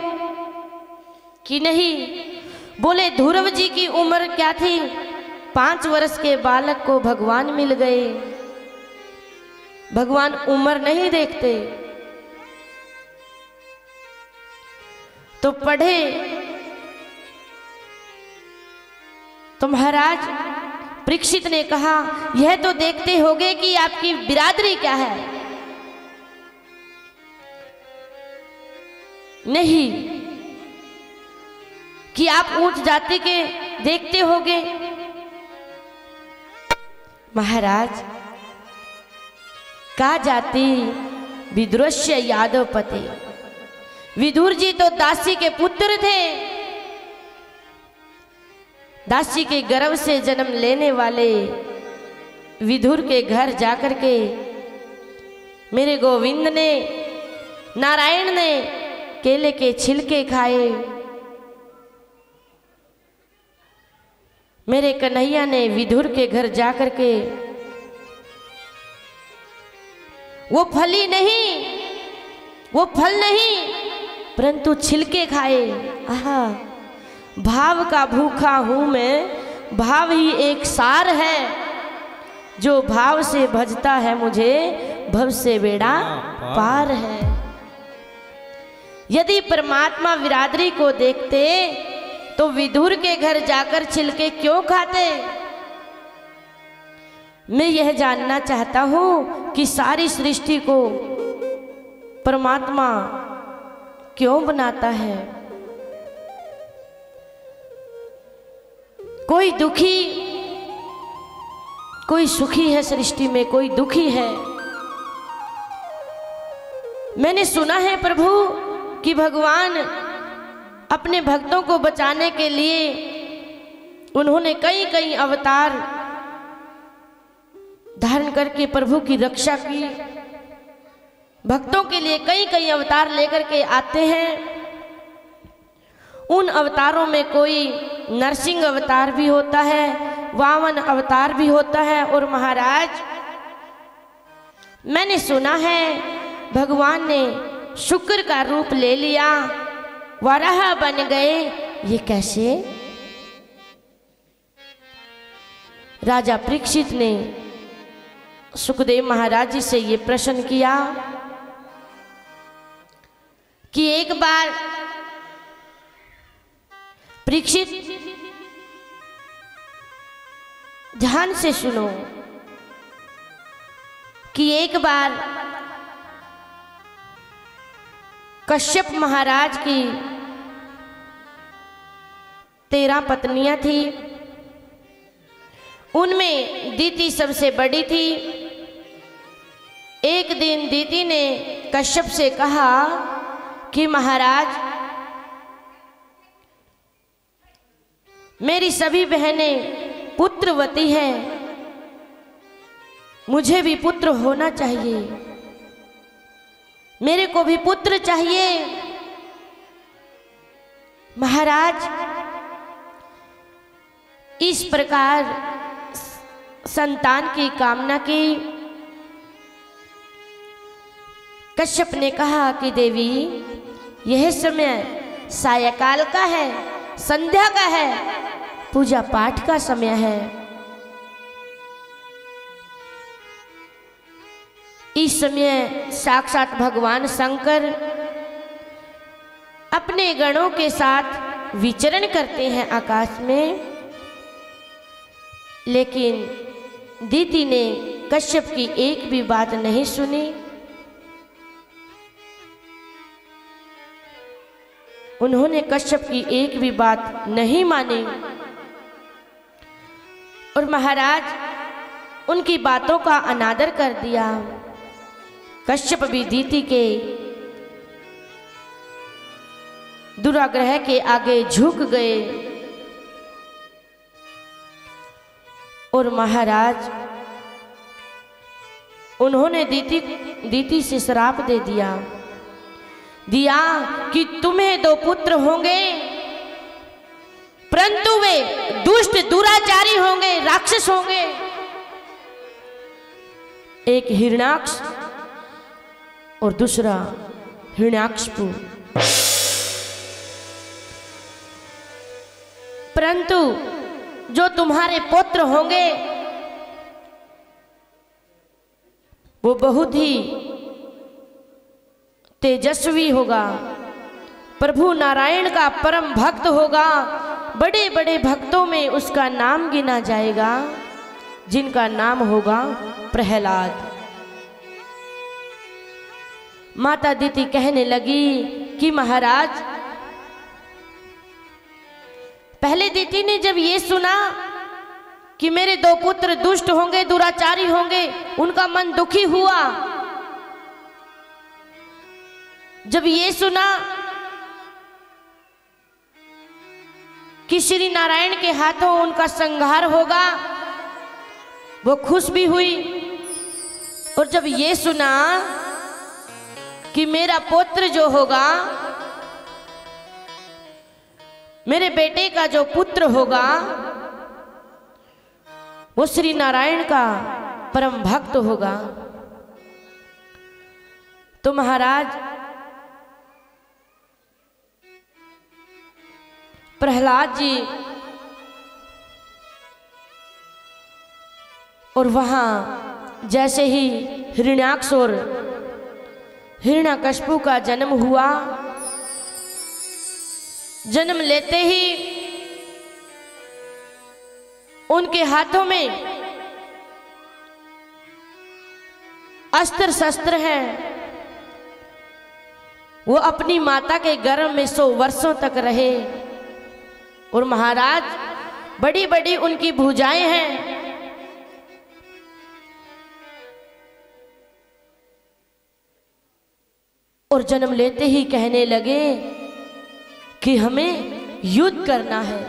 कि नहीं? बोले ध्रुव जी की उम्र क्या थी? 5 वर्ष के बालक को भगवान मिल गए। भगवान उम्र नहीं देखते। तो पढ़े तो महाराज परीक्षित ने कहा, यह तो देखते होंगे कि आपकी बिरादरी क्या है। नहीं कि आप ऊंच जाति के देखते होंगे। महाराज का जाति विदुरस्य यादवपति। विदुर जी तो दासी के पुत्र थे। दासी के गर्भ से जन्म लेने वाले विदुर के घर जाकर के मेरे गोविंद ने, नारायण ने केले के छिलके खाए। मेरे कन्हैया ने विदुर के घर जाकर के वो फली नहीं, वो फल नहीं, परंतु छिलके खाए। आहा, भाव का भूखा हूं मैं, भाव ही एक सार है। जो भाव से भजता है मुझे, भव से बेड़ा पार है। यदि परमात्मा विरादरी को देखते तो विदुर के घर जाकर छिलके क्यों खाते? मैं यह जानना चाहता हूं कि सारी सृष्टि को परमात्मा क्यों बनाता है? कोई दुखी, कोई सुखी है सृष्टि में, कोई दुखी है। मैंने सुना है प्रभु कि भगवान अपने भक्तों को बचाने के लिए उन्होंने कई कई अवतार धारण करके प्रभु की रक्षा की। भक्तों के लिए कई कई अवतार लेकर के आते हैं। उन अवतारों में कोई नरसिंह अवतार भी होता है, वामन अवतार भी होता है। और महाराज मैंने सुना है भगवान ने शुक्र का रूप ले लिया, वराह बन गए। ये कैसे? राजा परीक्षित ने सुखदेव महाराज जी से ये प्रश्न किया कि एक बार परीक्षित ध्यान से सुनो कि एक बार कश्यप महाराज की 13 पत्नियां थी। उनमें दीति सबसे बड़ी थी। एक दिन दीति ने कश्यप से कहा कि महाराज मेरी सभी बहनें पुत्रवती हैं, मुझे भी पुत्र होना चाहिए, मेरे को भी पुत्र चाहिए। महाराज इस प्रकार संतान की कामना की। कश्यप ने कहा कि देवी, यह समय सायकाल का है, संध्या का है, पूजा पाठ का समय है। इस समय साक्षात भगवान शंकर अपने गणों के साथ विचरण करते हैं आकाश में। लेकिन दीति ने कश्यप की एक भी बात नहीं सुनी। उन्होंने कश्यप की एक भी बात नहीं मानी और महाराज उनकी बातों का अनादर कर दिया। कश्यप भी दीति के दुराग्रह के आगे झुक गए और महाराज उन्होंने दीति से श्राप दे दिया कि तुम्हें 2 पुत्र होंगे, परंतु वे दुष्ट दुराचारी होंगे, राक्षस होंगे। एक हिरण्याक्ष और दूसरा हिरण्याक्षपु। परंतु जो तुम्हारे पुत्र होंगे वो बहुत ही तेजस्वी होगा, प्रभु नारायण का परम भक्त होगा। बड़े बड़े भक्तों में उसका नाम गिना जाएगा, जिनका नाम होगा प्रहलाद। माता दीति कहने लगी कि महाराज, पहले दीति ने जब ये सुना कि मेरे 2 पुत्र दुष्ट होंगे, दुराचारी होंगे, उनका मन दुखी हुआ। जब ये सुना कि श्री नारायण के हाथों उनका संहार होगा, वो खुश भी हुई। और जब ये सुना कि मेरा पुत्र जो होगा, मेरे बेटे का जो पुत्र होगा, वो श्री नारायण का परम भक्त होगा, तो महाराज प्रहलाद जी और वहां जैसे ही हिरण्याक्ष और हिरण्यकश्यप का जन्म हुआ, जन्म लेते ही उनके हाथों में अस्त्र शस्त्र हैं। वो अपनी माता के गर्भ में 100 वर्षों तक रहे और महाराज बड़ी बड़ी उनकी भुजाएं हैं। और जन्म लेते ही कहने लगे कि हमें युद्ध करना है।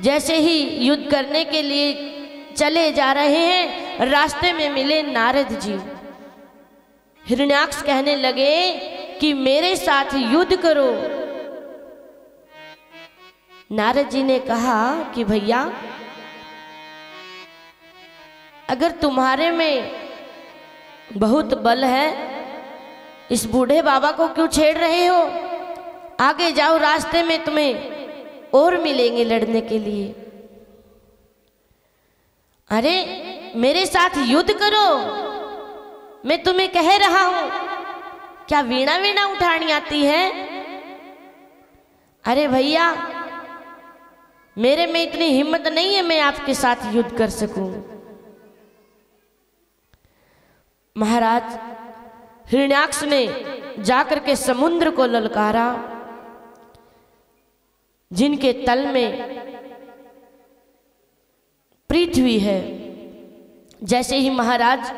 जैसे ही युद्ध करने के लिए चले जा रहे हैं, रास्ते में मिले नारद जी। हिरण्याक्ष कहने लगे कि मेरे साथ युद्ध करो। नारद जी ने कहा कि भैया, अगर तुम्हारे में बहुत बल है, इस बूढ़े बाबा को क्यों छेड़ रहे हो? आगे जाओ, रास्ते में तुम्हें और मिलेंगे लड़ने के लिए। अरे मेरे साथ युद्ध करो, मैं तुम्हें कह रहा हूं। क्या वीणा वीणा उठानी आती है? अरे भैया, मेरे में इतनी हिम्मत नहीं है मैं आपके साथ युद्ध कर सकूं। महाराज हिरण्याक्ष ने जाकर के समुद्र को ललकारा, जिनके तल में पृथ्वी है। जैसे ही महाराज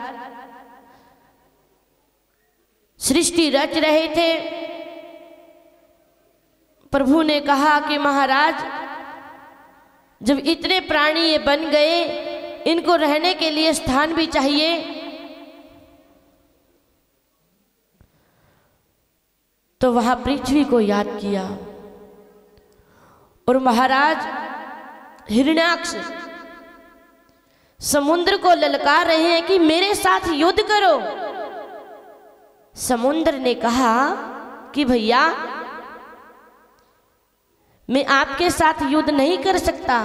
सृष्टि रच रहे थे, प्रभु ने कहा कि महाराज, जब इतने प्राणी ये बन गए, इनको रहने के लिए स्थान भी चाहिए। तो वहां पृथ्वी को याद किया और महाराज हिरण्याक्ष समुद्र को ललकार रहे हैं कि मेरे साथ युद्ध करो। समुद्र ने कहा कि भैया मैं आपके साथ युद्ध नहीं कर सकता,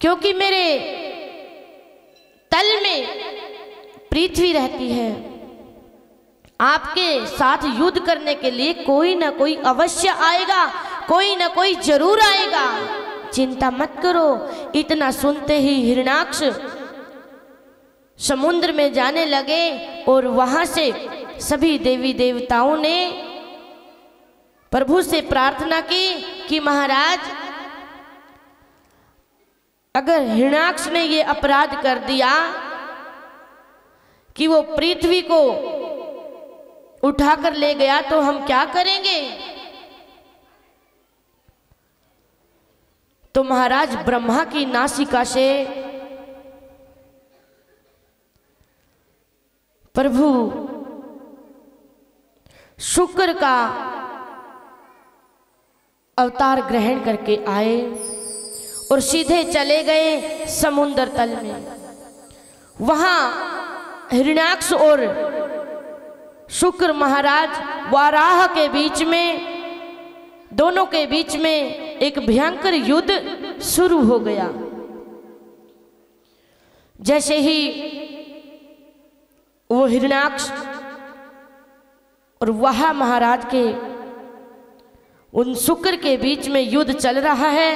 क्योंकि मेरे तल में पृथ्वी रहती है। आपके साथ युद्ध करने के लिए कोई ना कोई अवश्य आएगा, कोई ना कोई जरूर आएगा, चिंता मत करो। इतना सुनते ही हिरण्याक्ष समुद्र में जाने लगे और वहां से सभी देवी देवताओं ने प्रभु से प्रार्थना की कि महाराज, अगर हिरण्याक्ष ने ये अपराध कर दिया कि वो पृथ्वी को उठाकर ले गया तो हम क्या करेंगे? तो महाराज ब्रह्मा की नासिका से प्रभु शुक्र का अवतार ग्रहण करके आए और सीधे चले गए समुद्र तल में। वहां हिरण्याक्ष और शुक्र महाराज वाराह के बीच में, दोनों के बीच में एक भयंकर युद्ध शुरू हो गया। जैसे ही वो हिरण्याक्ष और वाह महाराज के उन शुक्र के बीच में युद्ध चल रहा है,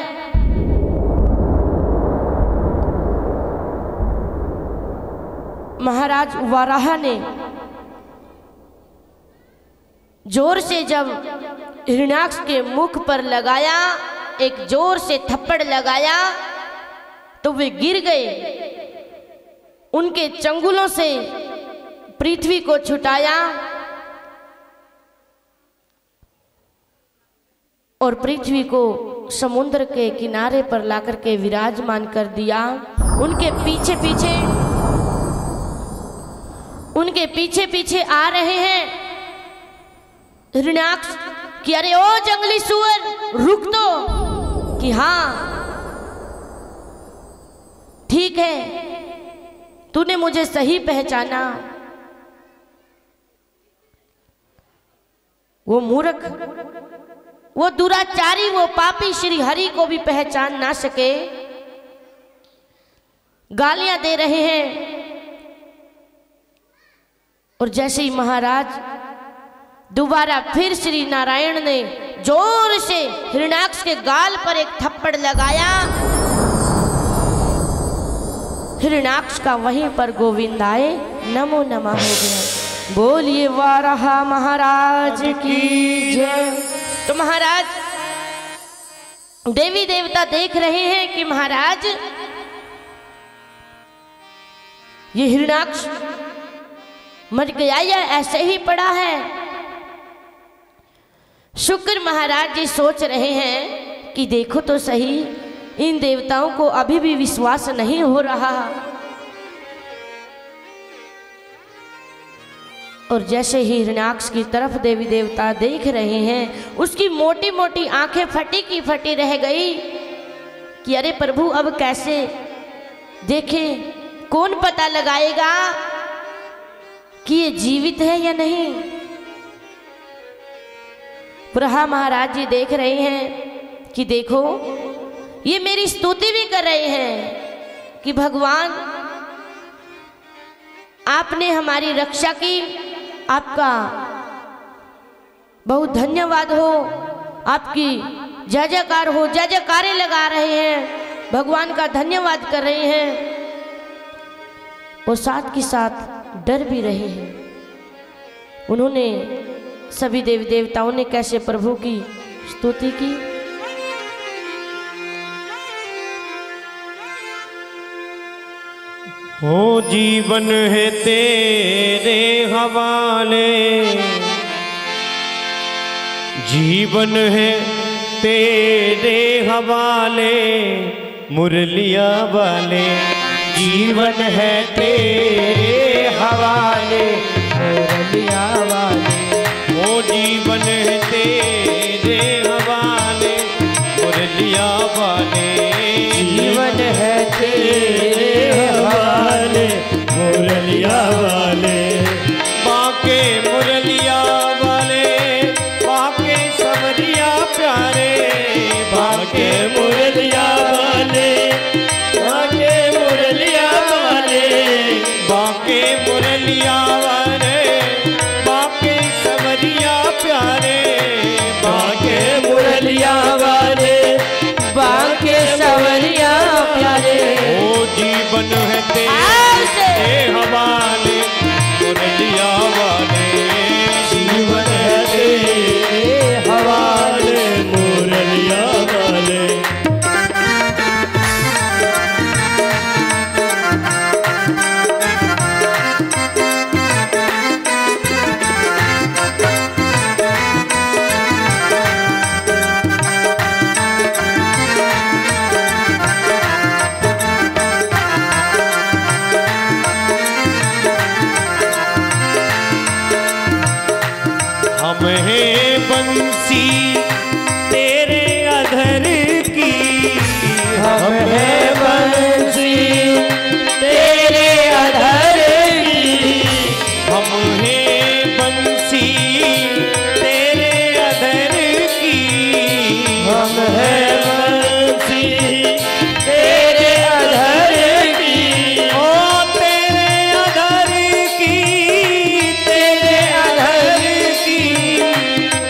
महाराज वाराह ने जोर से जब हिरण्याक्ष के मुख पर लगाया, एक जोर से थप्पड़ लगाया, तो वे गिर गए। उनके चंगुलों से पृथ्वी को छुटाया और पृथ्वी को समुद्र के किनारे पर लाकर के विराजमान कर दिया। उनके पीछे पीछे आ रहे हैं हिरण्याक्ष कि अरे ओ जंगली सुअर रुक तो, कि हाँ ठीक है, तूने मुझे सही पहचाना। वो मूर्ख, वो दुराचारी, वो पापी श्री हरि को भी पहचान ना सके, गालियां दे रहे हैं। और जैसे ही महाराज दोबारा फिर श्री नारायण ने जोर से हिरण्याक्ष के गाल पर एक थप्पड़ लगाया, हिरण्याक्ष का वहीं पर गोविंद आए नमो नमः हो गया। बोलिए वाराह महाराज की जय। तो महाराज देवी देवता देख रहे हैं कि महाराज ये हिरण्याक्ष मर गया या ऐसे ही पड़ा है। शुक्र महाराज जी सोच रहे हैं कि देखो तो सही, इन देवताओं को अभी भी विश्वास नहीं हो रहा। और जैसे ही हिरण्याक्ष की तरफ देवी देवता देख रहे हैं, उसकी मोटी मोटी आंखें फटी की फटी रह गई कि अरे प्रभु अब कैसे देखें, कौन पता लगाएगा कि ये जीवित है या नहीं। ब्रह्मा महाराज जी देख रहे हैं कि देखो ये मेरी स्तुति भी कर रहे हैं कि भगवान आपने हमारी रक्षा की, आपका बहुत धन्यवाद हो, आपकी जय जयकार हो, जय जयकारे लगा रहे हैं, भगवान का धन्यवाद कर रहे हैं और साथ के साथ डर भी रहे हैं। उन्होंने सभी देवी देवताओं ने कैसे प्रभु की स्तुति की। हो जीवन है तेरे हवाले, जीवन है तेरे हवाले, मुरलिया वाले जीवन है तेरे हवाले, मुरलिया वाले। वो जीवन है तेरे हवाले, मुरलिया वाले जीवन है तेरे हवाले मुरलिया वाले। बाके मुरलिया वाले बाके समरिया प्यारे बाके मुरलिया वाले बाके मुरलिया वाले बाके मुरलिया वाले बाके समरिया प्यारे बाके मुरलिया वाले बाके सवरिया प्यारे। ओ जीवन है तेरे हवाले मुरलिया वाले जीवन है तेरे हवाले मुरलिया वाले। हम हैं बंसी तेरे अधर की हम है बंसी तेरे अधर की हम हैं बंसी तेरे अधर की हम है बंसी तेरे अधर की ओ तेरे अधर की तेरे अधर की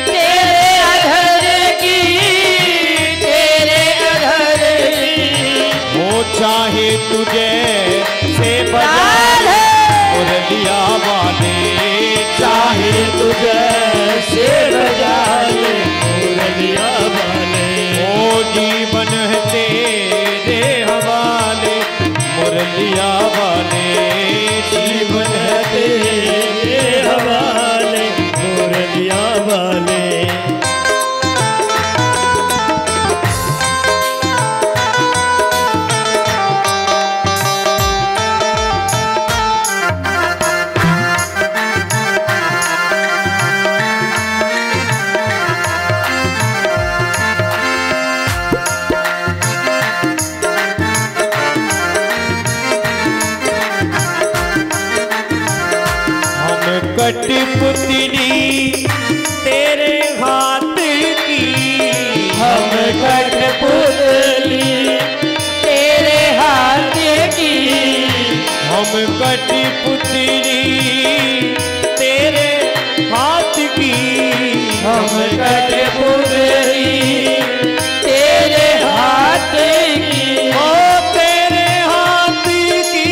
तेरे अधर की तेरे अधर की। वो चाहे तुझे से बजा मुरलिया वाले चाहे तुझे से बजा ले मुरलिया वाले। ओ जीवन है तेरे हवाले मुरलिया वाले जीवन है तेरे हवाले मुरलिया वाले। हम कठपुतली तेरे हाथ की हम कठपुतली तेरे हाथ की हम कठपुतली तेरे हाथ की हम कठपुतली तेरे हाथ की ओ तेरे हाथ की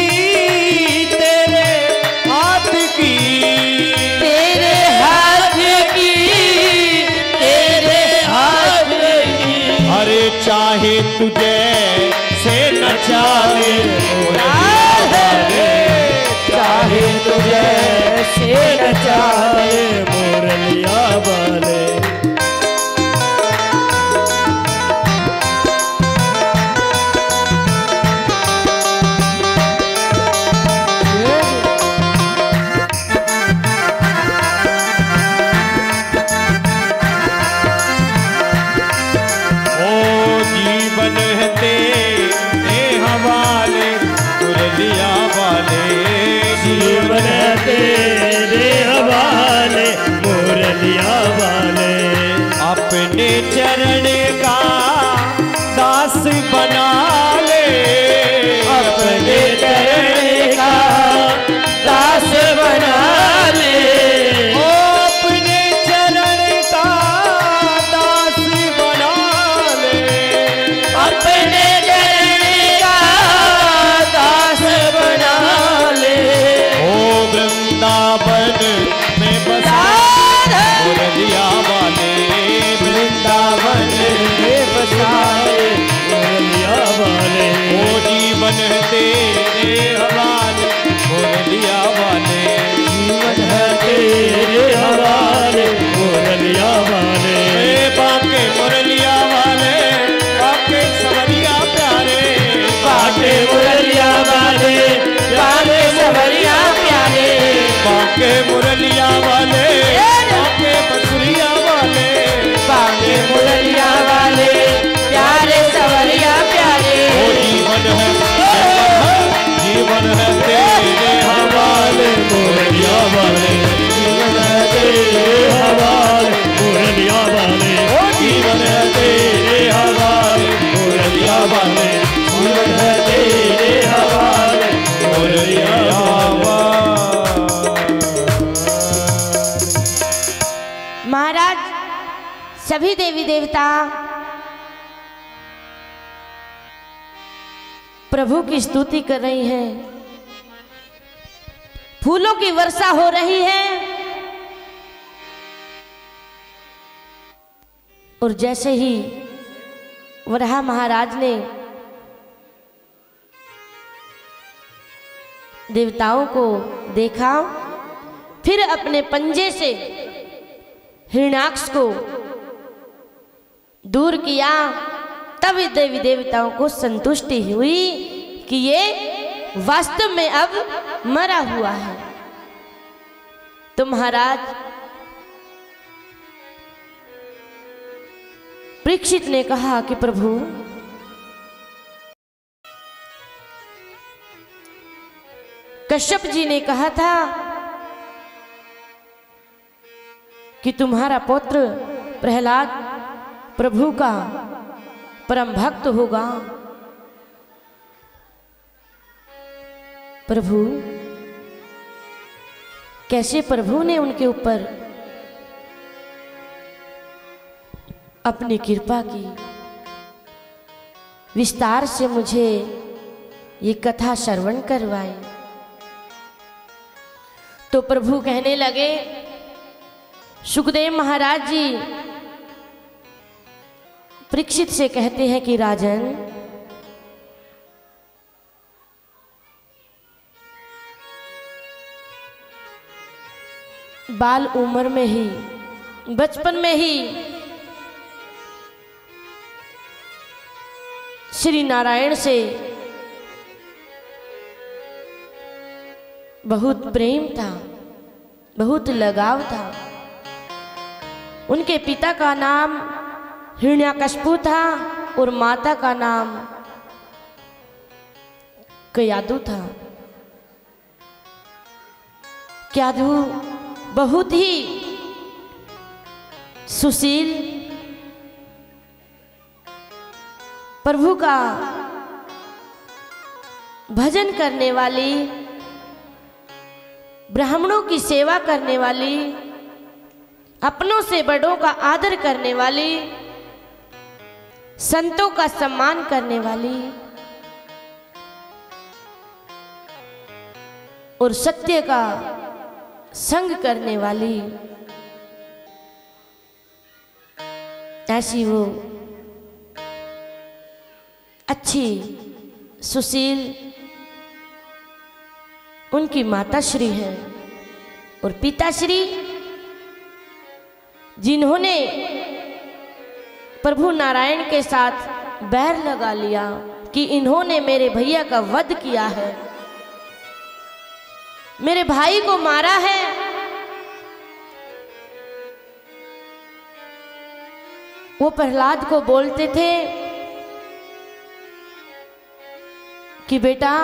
तेरे हाथ की तेरे हाथ की तेरे हाथ की। अरे चाहे तुझे से नचा ले चाहे तुझे से नचा ले मुरलिया वाले। ओ जीवन है तेरे हवाले मुरलिया वाले जीवन है तेरे हवाले मुरलिया वाले। अपने चरण का दास बना ले अपने चरण का दास बना ले ओ अपने चरण का दास बना ले अपने चरण का दास बना ले। ओ वृंदावन में बसा मुरलिया वाले वृंदावन सभी देवी देवता प्रभु की स्तुति कर रही हैं, फूलों की वर्षा हो रही है। और जैसे ही वराह महाराज ने देवताओं को देखा, फिर अपने पंजे से हिरण्याक्ष को दूर किया, तब देवी देवताओं को संतुष्टि हुई कि ये वास्तव में अब मरा हुआ है। तो महाराज परीक्षित ने कहा कि प्रभु, कश्यप जी ने कहा था कि तुम्हारा पुत्र प्रहलाद प्रभु का परम भक्त होगा। प्रभु, कैसे प्रभु ने उनके ऊपर अपनी कृपा की। विस्तार से मुझे ये कथा श्रवण करवाए। तो प्रभु कहने लगे, सुखदेव महाराज जी परीक्षित से कहते हैं कि राजन, बाल उम्र में ही, बचपन में ही श्री नारायण से बहुत प्रेम था, बहुत लगाव था। उनके पिता का नाम हिरण्याकश्यप था और माता का नाम कयाधु था। कयाधु बहुत ही सुशील, प्रभु का भजन करने वाली, ब्राह्मणों की सेवा करने वाली, अपनों से बड़ों का आदर करने वाली, संतों का सम्मान करने वाली और सत्य का संग करने वाली, ऐसी वो अच्छी सुशील उनकी माता श्री है। और पिताश्री जिन्होंने प्रभु नारायण के साथ बैर लगा लिया कि इन्होंने मेरे भैया का वध किया है, मेरे भाई को मारा है, वो प्रहलाद को बोलते थे कि बेटा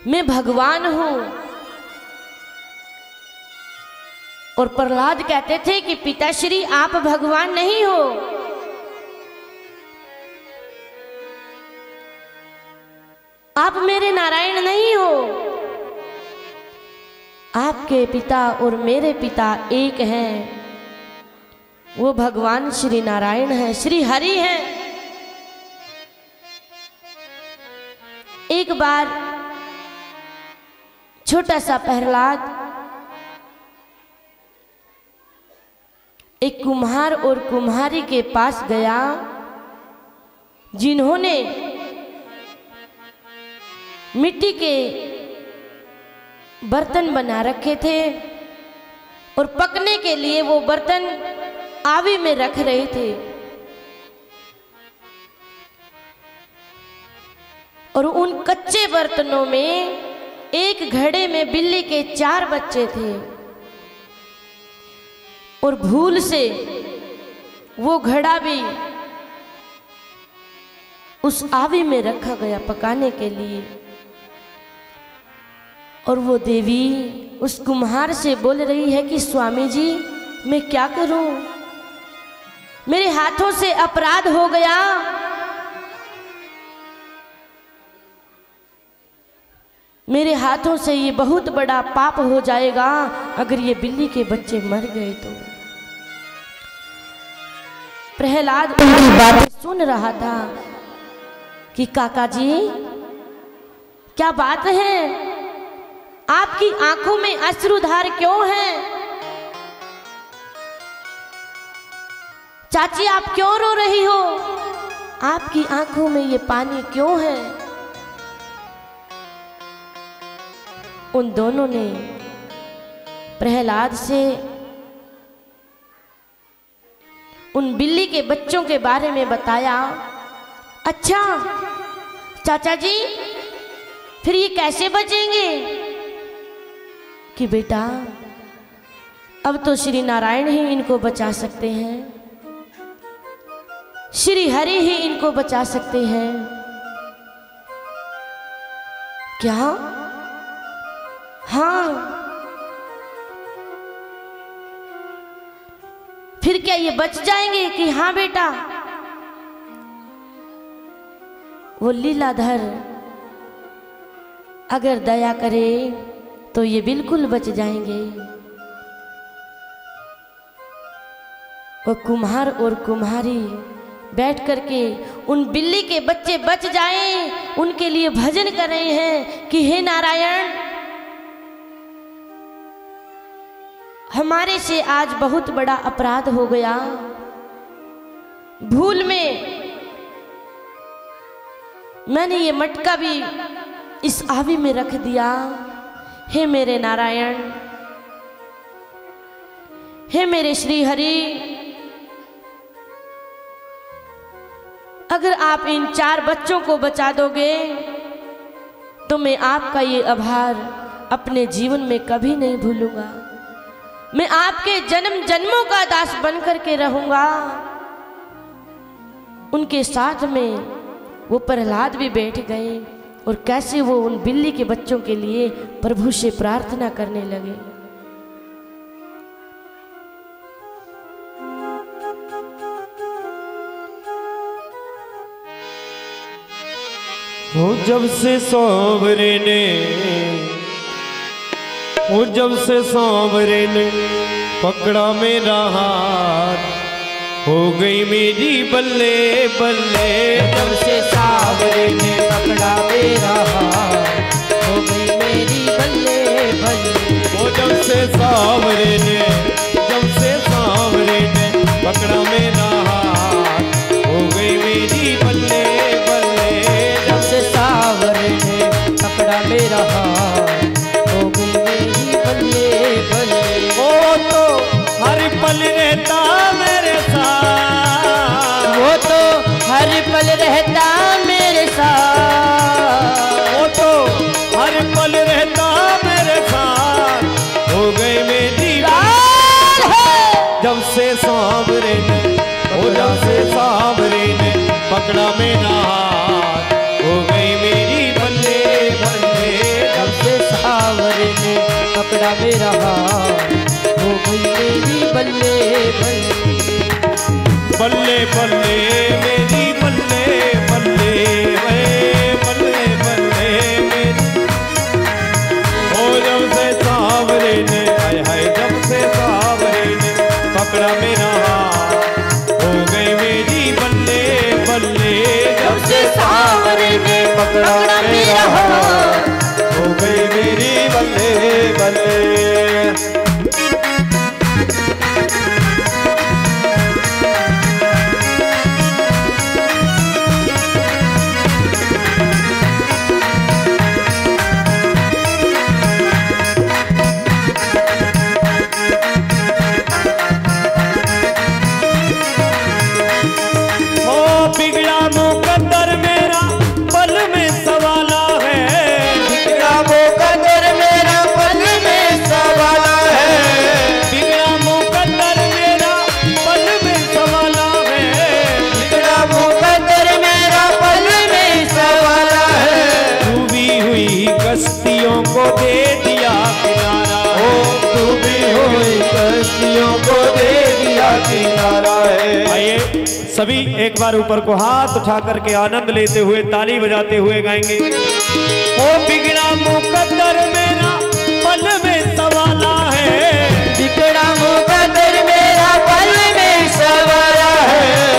मैं भगवान हूं, और प्रहलाद कहते थे कि पिताश्री आप भगवान नहीं हो, आप मेरे नारायण नहीं हो, आपके पिता और मेरे पिता एक हैं, वो भगवान श्री नारायण है, श्री हरि है। एक बार छोटा सा प्रहलाद एक कुम्हार और कुम्हारी के पास गया जिन्होंने मिट्टी के बर्तन बना रखे थे और पकने के लिए वो बर्तन आवी में रख रहे थे। और उन कच्चे बर्तनों में एक घड़े में बिल्ली के 4 बच्चे थे और भूल से वो घड़ा भी उस आवी में रखा गया पकाने के लिए। और वो देवी उस कुम्हार से बोल रही है कि स्वामी जी मैं क्या करूं, मेरे हाथों से अपराध हो गया, मेरे हाथों से ये बहुत बड़ा पाप हो जाएगा अगर ये बिल्ली के बच्चे मर गए तो। प्रहलाद उनकी बातें सुन रहा था कि काका जी क्या बात है, आपकी आंखों में अश्रुधार क्यों है? चाची आप क्यों रो रही हो? आपकी आंखों में ये पानी क्यों है? उन दोनों ने प्रहलाद से उन बिल्ली के बच्चों के बारे में बताया। अच्छा चाचा जी फिर ये कैसे बचेंगे? कि बेटा अब तो श्री नारायण ही इनको बचा सकते हैं, श्री हरि ही इनको बचा सकते हैं। क्या? हाँ। फिर क्या ये बच जाएंगे? कि हाँ बेटा। वो लीलाधर अगर दया करे तो ये बिल्कुल बच जाएंगे। वो कुम्हार और कुम्हारी बैठ करके उन बिल्ली के बच्चे बच जाएं उनके लिए भजन कर रहे हैं कि हे नारायण, हमारे से आज बहुत बड़ा अपराध हो गया, भूल में मैंने ये मटका भी इस आवी में रख दिया। हे मेरे नारायण, हे मेरे श्री हरि, अगर आप इन 4 बच्चों को बचा दोगे तो मैं आपका ये आभार अपने जीवन में कभी नहीं भूलूंगा। मैं आपके जन्म जन्मों का दास बन करके रहूंगा। उनके साथ में वो प्रहलाद भी बैठ गए और कैसे वो उन बिल्ली के बच्चों के लिए प्रभु से प्रार्थना करने लगे। वो जब से सांवरे ने, वो जब से सांवरे ने पकड़ा मेरा हाथ, हो गई मेरी बल्ले बल्ले। जब से सांवरे ने पकड़ा मेरा हाथ, हो गई मेरी बल्ले बल्ले। वो जब से सांवरे ने, जब से सांवरे ने पकड़ा मेरा हाथ, हो गई मेरी बल्ले बल्ले। जब से सांवरे ने पकड़ा मेरा हाथ, हो गई मेरी बल्ले बल्ले। वो तो हर पल रहता मेरे साथ, वो तो हर पल रहता मेरे साथ, वो तो हर पल रहता मेरे साथ, हो गई मेरी जब से सांवरे ने, वो जब से सांवरे ने पकड़ा मेरा हाथ, हो गई मेरी बल्ले बल्ले। जब से सांवरे ने पकड़ा मेरा हाथ, हो गई मेरी बल्ले बल्ले। बल्ले बल्ले मेरी बल्ले बल्ले, बल्ले बल्ले मेरी। ओ जब से सांवरे ने, हाय हाय जब से सांवरे ने पकड़ा मेरा हाथ, हो गई मेरी बल्ले बल्ले। जब से सांवरे ने पकड़ा मेरा हाथ, हो गई मेरी बल्ले बल्ले। बिगड़ा मुकद्दर मेरा पल में सवाला है, बिगड़ा मुकद्दर मेरा पल में सवाला है, बिगड़ा मुकद्दर मेरा पल में सवाला है, बिगड़ा मुकद्दर मेरा पल में सवाला है। डूबी हुई कश्तियों को दे दिया किनारा, डूबी हुई कश्तियों को दे दिया किनारा है। आइए सभी एक बार ऊपर को हाथ उठा करके आनंद लेते हुए ताली बजाते हुए गाएंगे। ओ बिगड़ा मुकद्दर मेरा पल में सवाला है, बिगड़ा मुकद्दर मेरा पल में सवाला है,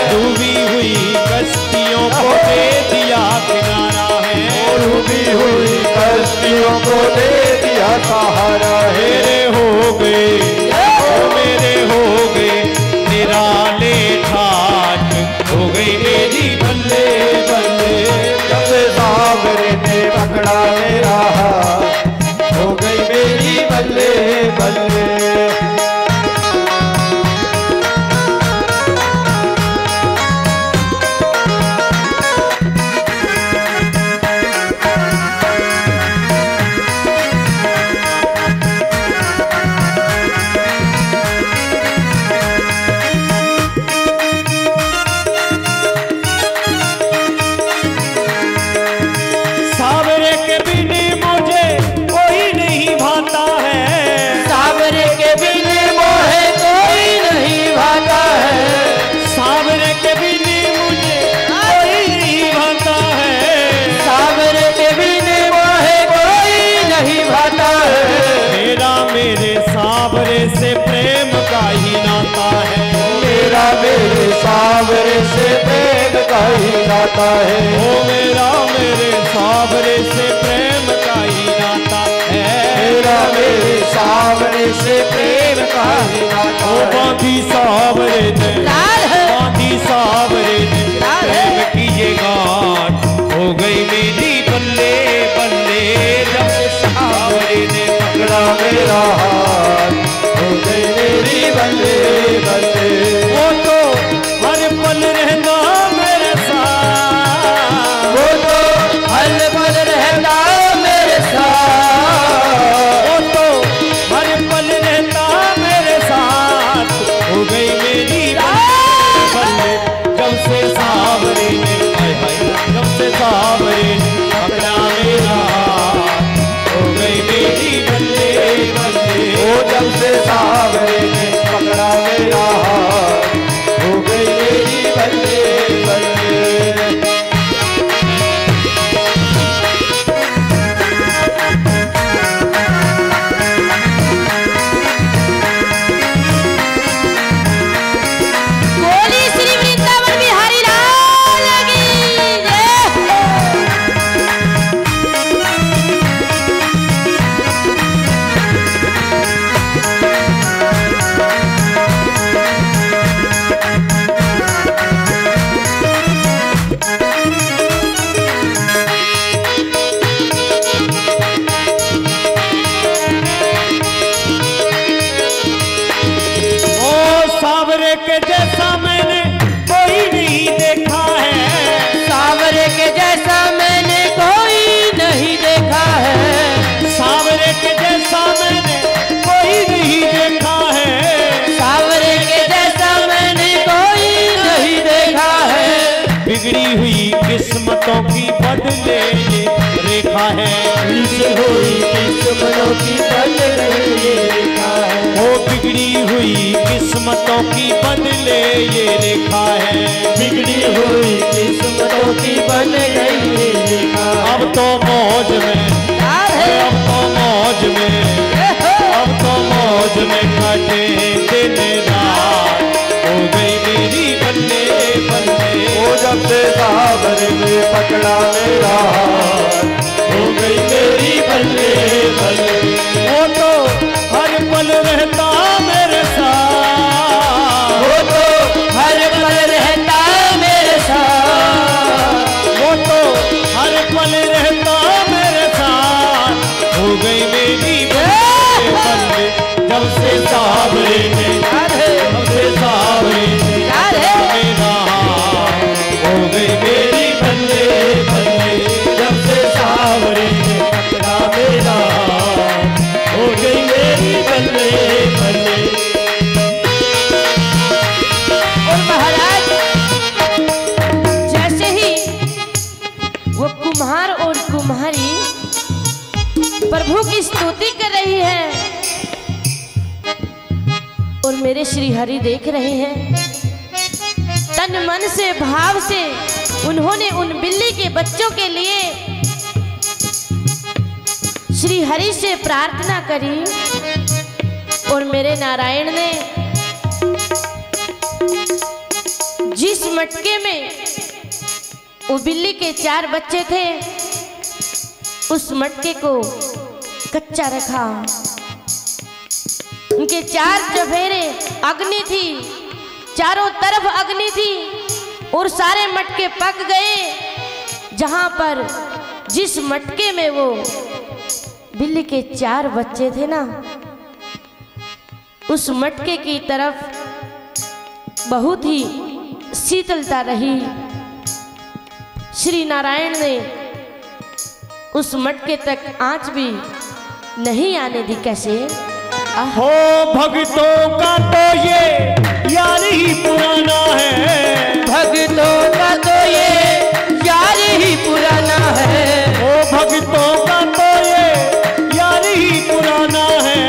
कलियों को दे दिया सहारा है। मेरे हो गए मेरे हो गए निराले ठाट हो गई मेरी बल्ले बल्ले जब से सावरे ने पकड़ा मेरा हाथ हो गई मेरी बल्ले बल्ले। सावरे के बिना मुझे कोई नहीं भाता है। सावरे के बिना मोहे कोई नहीं भाता है। सावरे के बिना मुझे कोई नहीं भाता है। सावरे के बिना मोहे कोई नहीं भाता है। मेरा मेरे सावरे से प्रेम का ही नाता है। मेरा मेरे सावरे से प्रेम का ही नाता है। ओ मेरा मेरे सावरे से प्रेम का ही नाता है। मेरा मेरे सावरे से प्रेम का ही नाता ओ है। बांधी सावरे ने बांधी सावरे ने प्रेम की ये गांठ हो गई मेरी बल्ले बल्ले जब से सावरे ने पकड़ा मेरा हाथ हो गई मेरी बल्ले बल्ले। वो तो हर पल रहना मेरे साथ। वो तो हर पल रहता मेरे साथ। वो तो हर पल रहता मेरे साथ हो गई मेरी बल्ले जब से सावरे ने हाय हाय जब से सावरे ने पकड़ा मेरा हाथ हो गई मेरी बल्ले बल्ले। वो जब से सावरे ने पकड़ा मेरा हाथ हो गई मेरी बल्ले बल्ले। बोली श्री वृंदावन बिहारी लाल की जय। ओ सावरे के जैसा मैंने कोई नहीं देखा है। सावरे के जैसा मैंने कोई नहीं देखा है। सावरे के जैसा मैंने कोई नहीं देखा है। सावरे के जैसा मैंने कोई नहीं देखा है। बिगड़ी हुई किस्मतों की बदले ये रेखा है। पीछे हुई किस्मतों की बन गई ये रेखा है। ओ बिगड़ी हुई किस्मतों की बदले ये रेखा है। बिगड़ी हुई किस्मतों की बन गई ये रेखा है। अब तो मौज में अब तो मौज में अब तो मौज में कटे दिन रात हो गई मेरी बल्ले बल्ले। वो जब से सावरे ने पकड़ा मेरा हाथ हो गई मेरी बल्ले बल्ले। वो तो हर पल रहता मेरे साथ। वो तो हर पल रहता मेरे साथ। वो तो हर पल रहता मेरे साथ हो गई मेरी बल्ले बल्ले जब से सावरे ने जब से सावरे ने मेरा हाथ हो गई मेरी बल्ले बल्ले जब से सावरे ने पकड़ा मेरा हाथ हो गई मेरी बल्ले बल्ले। और महाराज जैसे ही वो कुम्हार और कुम्हारी प्रभु की स्तुति कर रही है और मेरे श्री हरि देख रहे हैं, तन मन से भाव से उन्होंने उन बिल्ली के बच्चों के लिए श्री हरि से प्रार्थना करी और मेरे नारायण ने जिस मटके में वो बिल्ली के 4 बच्चे थे उस मटके को कच्चा रखा। उनके 4 चफेरे अग्नि थी, चारों तरफ अग्नि थी और सारे मटके पक गए। जहां पर जिस मटके में वो बिल्ली के 4 बच्चे थे ना, उस मटके की तरफ बहुत ही शीतलता रही। श्री नारायण ने उस मटके तक आंच भी नहीं आने दी। कैसे? हो भक्तों का तो ये यार ही पुराना है, भक्तों का तो ये यार ही पुराना है, हो भक्तों का तो ये यार ही पुराना है,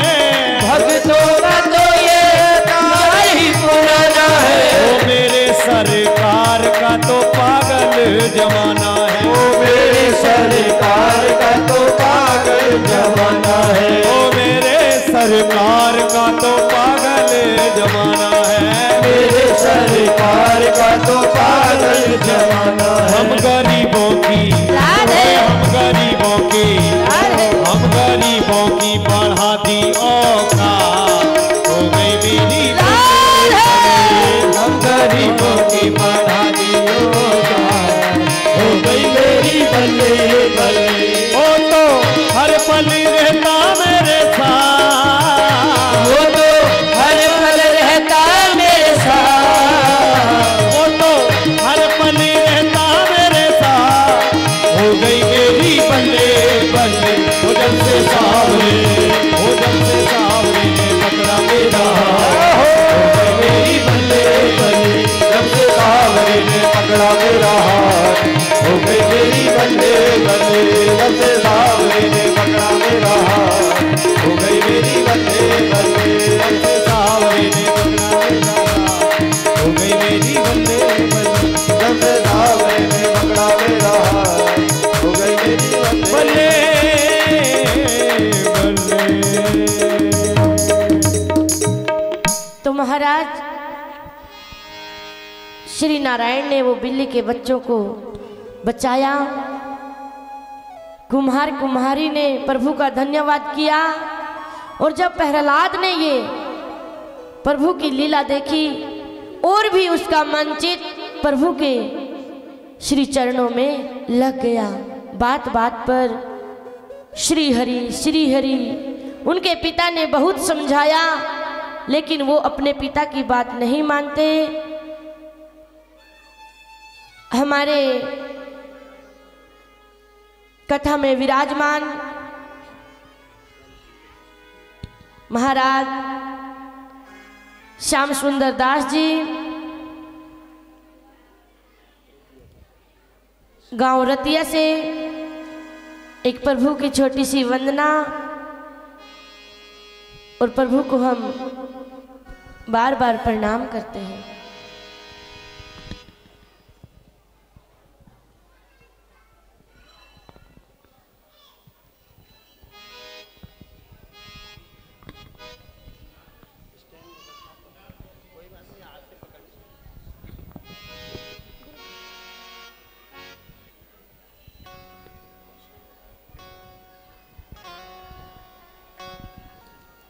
भक्तों का तो ये यार ही पुराना है। ओ मेरे सरकार का तो पागल जमाना है, ओ मेरे सरकार का तो पागल जमाना है, ओ मेरे सरकार का तो पागल जमाना है, मेरे सरकार का तो पागल जमाना है। हम गरीबों की हम गरीबों की हम गरीबों की बढ़ा दी औकात, हो गई मेरी हम गरीबों की बढ़ा दी औकात, हो गई मेरी बल्ले बल्ले। ओ तो हर पल रहता मेरे साथ, वो तो हर पल रहता मेरे साथ, ओ तो हर पल रहता मेरे साथ, हो गई मेरी बल्ले बल्ले। हो जब से सावरे ने पकड़ा मेरा, हो गई मेरी बल्ले बल्ले। जब से सावरे ने पकड़ा मेरा हाथ, हो गई मेरी बल्ले बल्ले। जब से सावरे ने पकड़ा मेरा हाथ, हो गई मेरी बल्ले बल्ले। जब से सावरे ने पकड़ा मेरा हाथ, हो गई मेरी बल्ले बल्ले। जब से सावरे ने पकड़ा मेरा हाथ, हो गई मेरी बल्ले बल्ले बल्ले। तो महाराज श्री नारायण ने वो बिल्ली के बच्चों को बचाया। कुम्हार कुम्हारी ने प्रभु का धन्यवाद किया। और जब प्रहलाद ने ये प्रभु की लीला देखी और भी उसका मन चित प्रभु के श्री चरणों में लग गया। बात बात पर श्री हरि उनके पिता ने बहुत समझाया, लेकिन वो अपने पिता की बात नहीं मानते। हमारे कथा में विराजमान महाराज श्याम सुंदर दास जी गांव रतिया से एक प्रभु की छोटी सी वंदना, और प्रभु को हम बार बार प्रणाम करते हैं।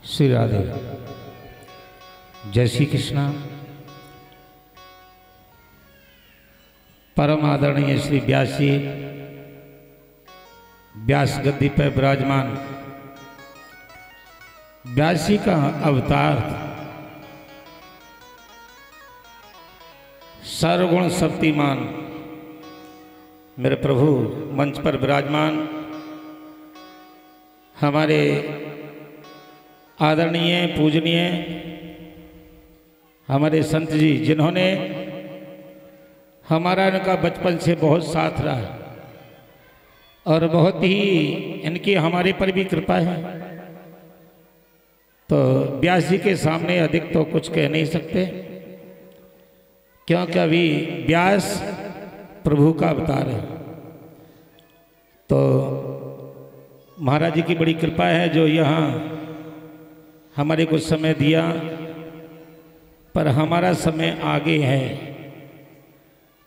श्री राधे। जय श्री कृष्णा। परम आदरणीय श्री व्यास जी व्यास गद्दी पर विराजमान व्यास जी का अवतार सर्वगुण शक्तिमान मेरे प्रभु मंच पर विराजमान हमारे आदरणीय पूजनीय हमारे संत जी, जिन्होंने हमारा इनका बचपन से बहुत साथ रहा और बहुत ही इनकी हमारे पर भी कृपा है। तो व्यास जी के सामने अधिक तो कुछ कह नहीं सकते, क्योंकि अभी व्यास प्रभु का अवतार है। तो महाराज जी की बड़ी कृपा है जो यहाँ हमारे कुछ समय दिया, पर हमारा समय आगे है।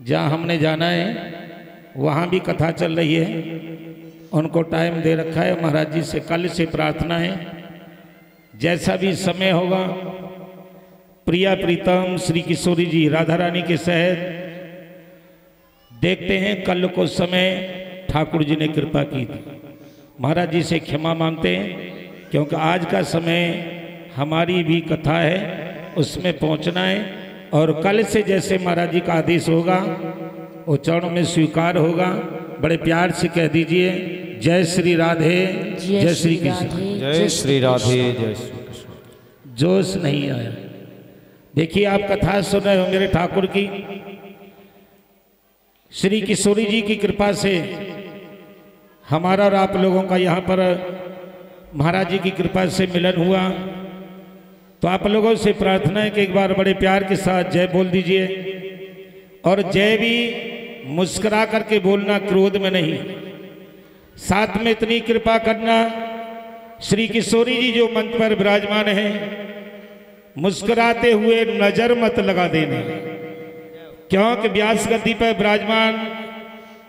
जहाँ हमने जाना है वहाँ भी कथा चल रही है उनको टाइम दे रखा है। महाराज जी से कल से प्रार्थना है, जैसा भी समय होगा प्रिया प्रीतम श्री किशोरी जी राधा रानी के शहर देखते हैं। कल को समय ठाकुर जी ने कृपा की थी, महाराज जी से क्षमा मांगते हैं, क्योंकि आज का समय हमारी भी कथा है उसमें पहुंचना है। और कल से जैसे महाराज जी का आदेश होगा वो चरणों में स्वीकार होगा। बड़े प्यार से कह दीजिए जय श्री राधे जय श्री कृष्ण। जय श्री राधे जय श्री कृष्ण। जोश नहीं आया। देखिए आप कथा सुन रहे हो मेरे ठाकुर की, श्री किशोरी जी की कृपा से हमारा और आप लोगों का यहाँ पर महाराज जी की कृपा से मिलन हुआ। तो आप लोगों से प्रार्थना है कि एक बार बड़े प्यार के साथ जय बोल दीजिए, और जय भी मुस्कुरा करके बोलना, क्रोध में नहीं। साथ में इतनी कृपा करना, श्री किशोरी जी जो मंच पर विराजमान हैं मुस्कुराते हुए नजर मत लगा देना, क्योंकि व्यास गद्दी पर विराजमान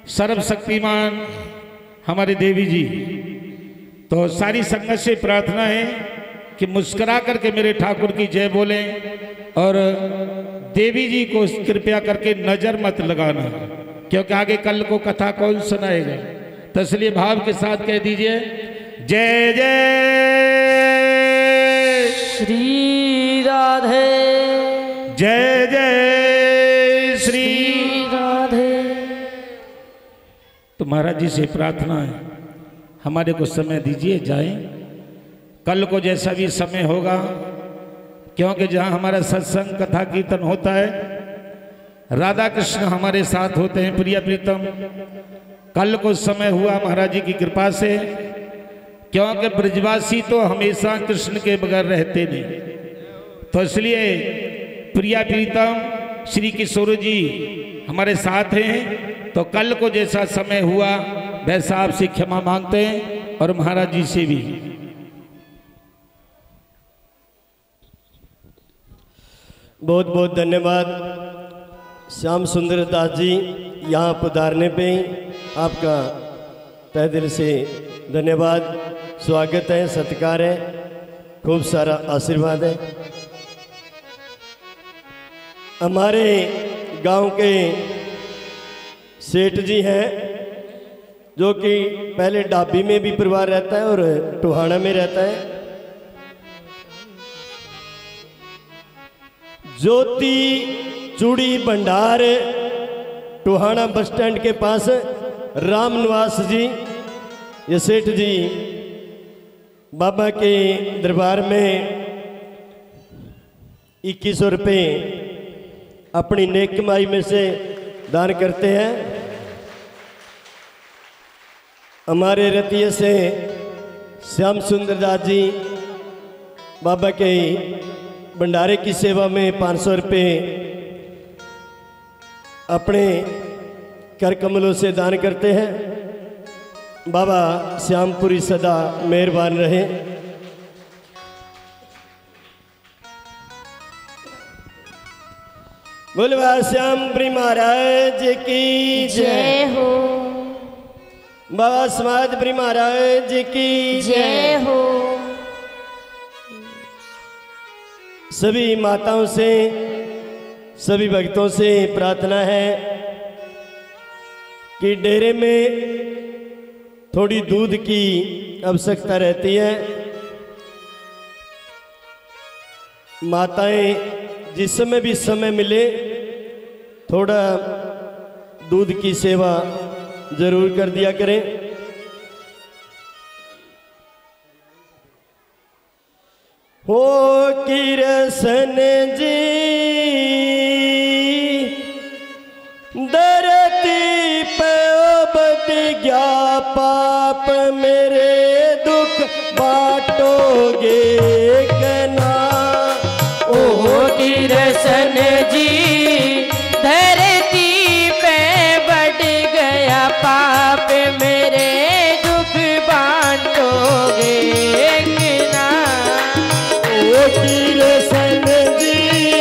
सर्वशक्तिमान हमारे देवी जी। तो सारी संगत से प्रार्थना है कि मुस्कुरा करके मेरे ठाकुर की जय बोलें, और देवी जी को कृपया करके नजर मत लगाना, क्योंकि आगे कल को कथा कौन सुनाएगा। तो इसलिए भाव के साथ कह दीजिए जय जय श्री राधे जय जय श्री। राधे। तो महाराज जी से प्रार्थना है हमारे को समय दीजिए, जाएं कल को जैसा भी समय होगा, क्योंकि जहाँ हमारा सत्संग कथा कीर्तन होता है राधा कृष्ण हमारे साथ होते हैं। प्रिया प्रीतम कल को समय हुआ महाराज जी की कृपा से, क्योंकि ब्रजवासी तो हमेशा कृष्ण के बगैर रहते नहीं। तो इसलिए प्रिया प्रीतम श्री किशोर जी हमारे साथ हैं। तो कल को जैसा समय हुआ वैसा आपसे क्षमा मांगते हैं, और महाराज जी से भी। बहुत बहुत धन्यवाद श्याम सुंदर दास जी, यहाँ पधारने पे आपका तहे दिल से धन्यवाद, स्वागत है, सत्कार है, खूब सारा आशीर्वाद है। हमारे गांव के सेठ जी हैं जो कि पहले डाबी में भी परिवार रहता है और टोहाना में रहता है। ज्योति चूड़ी भंडार टोहाना बस स्टैंड के पास राम निवास जी, ये सेठ जी बाबा के दरबार में 2100 रुपये अपनी नेक कमाई में से दान करते हैं। हमारे रतिये से श्याम सुंदर दास जी बाबा के भंडारे की सेवा में 500 रुपये अपने कर कमलों से दान करते हैं। बाबा श्यामपुरी सदा मेहरबान रहे। बोलवा श्यामपुरी महाराज की जय हो, बाबा समाजपुरी महाराज की जय हो। सभी माताओं से सभी भक्तों से प्रार्थना है कि डेरे में थोड़ी दूध की आवश्यकता रहती है। माताएं जिस समय भी समय मिले थोड़ा दूध की सेवा जरूर कर दिया करें। हो किरसन जी धरती पे बद गया पाप, मेरे दुख बांटोगे कना। ओ किरसन जी धरती पे बढ़ गया पाप, मेरे दुख बांटोगे किना। ओ किरसन जी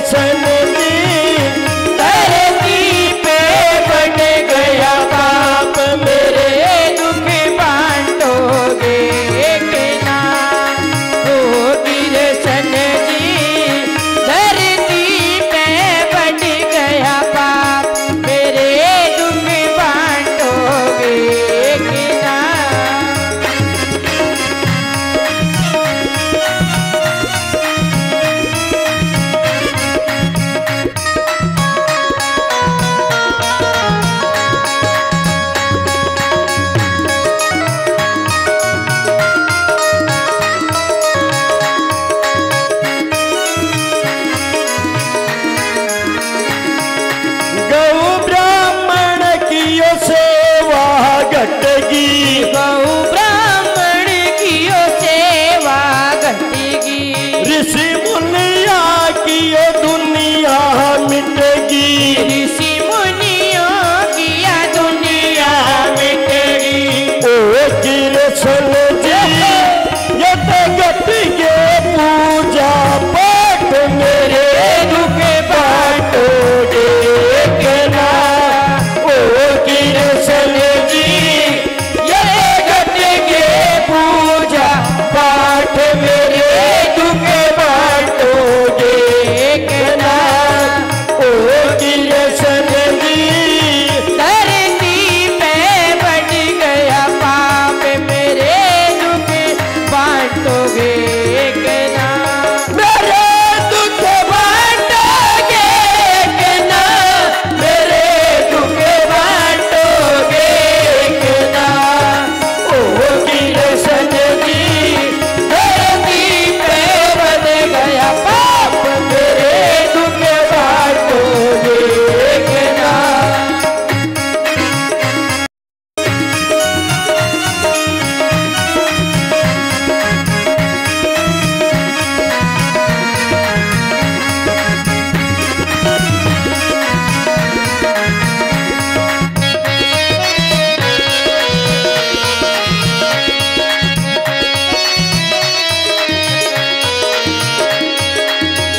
कृष्ण जी धरती पे बढ़ गया पाप मेरे दुख बांटोगे कि ना ओ कृष्ण जी धरती पे बढ़ गया पाप मेरे दुख बांटोगे कि ना गौ ब्राह्मण कियो सेवा घटगी बहु ब्राह्मण कियो सेवा घटेगी ऋषि मुनिया कियो दुनिया मिटेगी ऋषि मुनियों किया दुनिया मिटेगी ओ कृष्ण जी यत घटगे पूजा पाठ मेरे दुख बांटोगे के ना ओ कृष्ण जी ये घटेगे पूजा पाठ मेरे दुख बांटोगे कि ना ओ कृष्ण जी धरती पे बढ़ गया पाप मेरे दुख बांटोगे कि ना मेरे दुख बांटोगे कि ना मेरे दुख बांटोगे कि ना ओ कृष्ण जी धरती पे बढ़ गया पाप मेरे दुख बांटोगे कि ना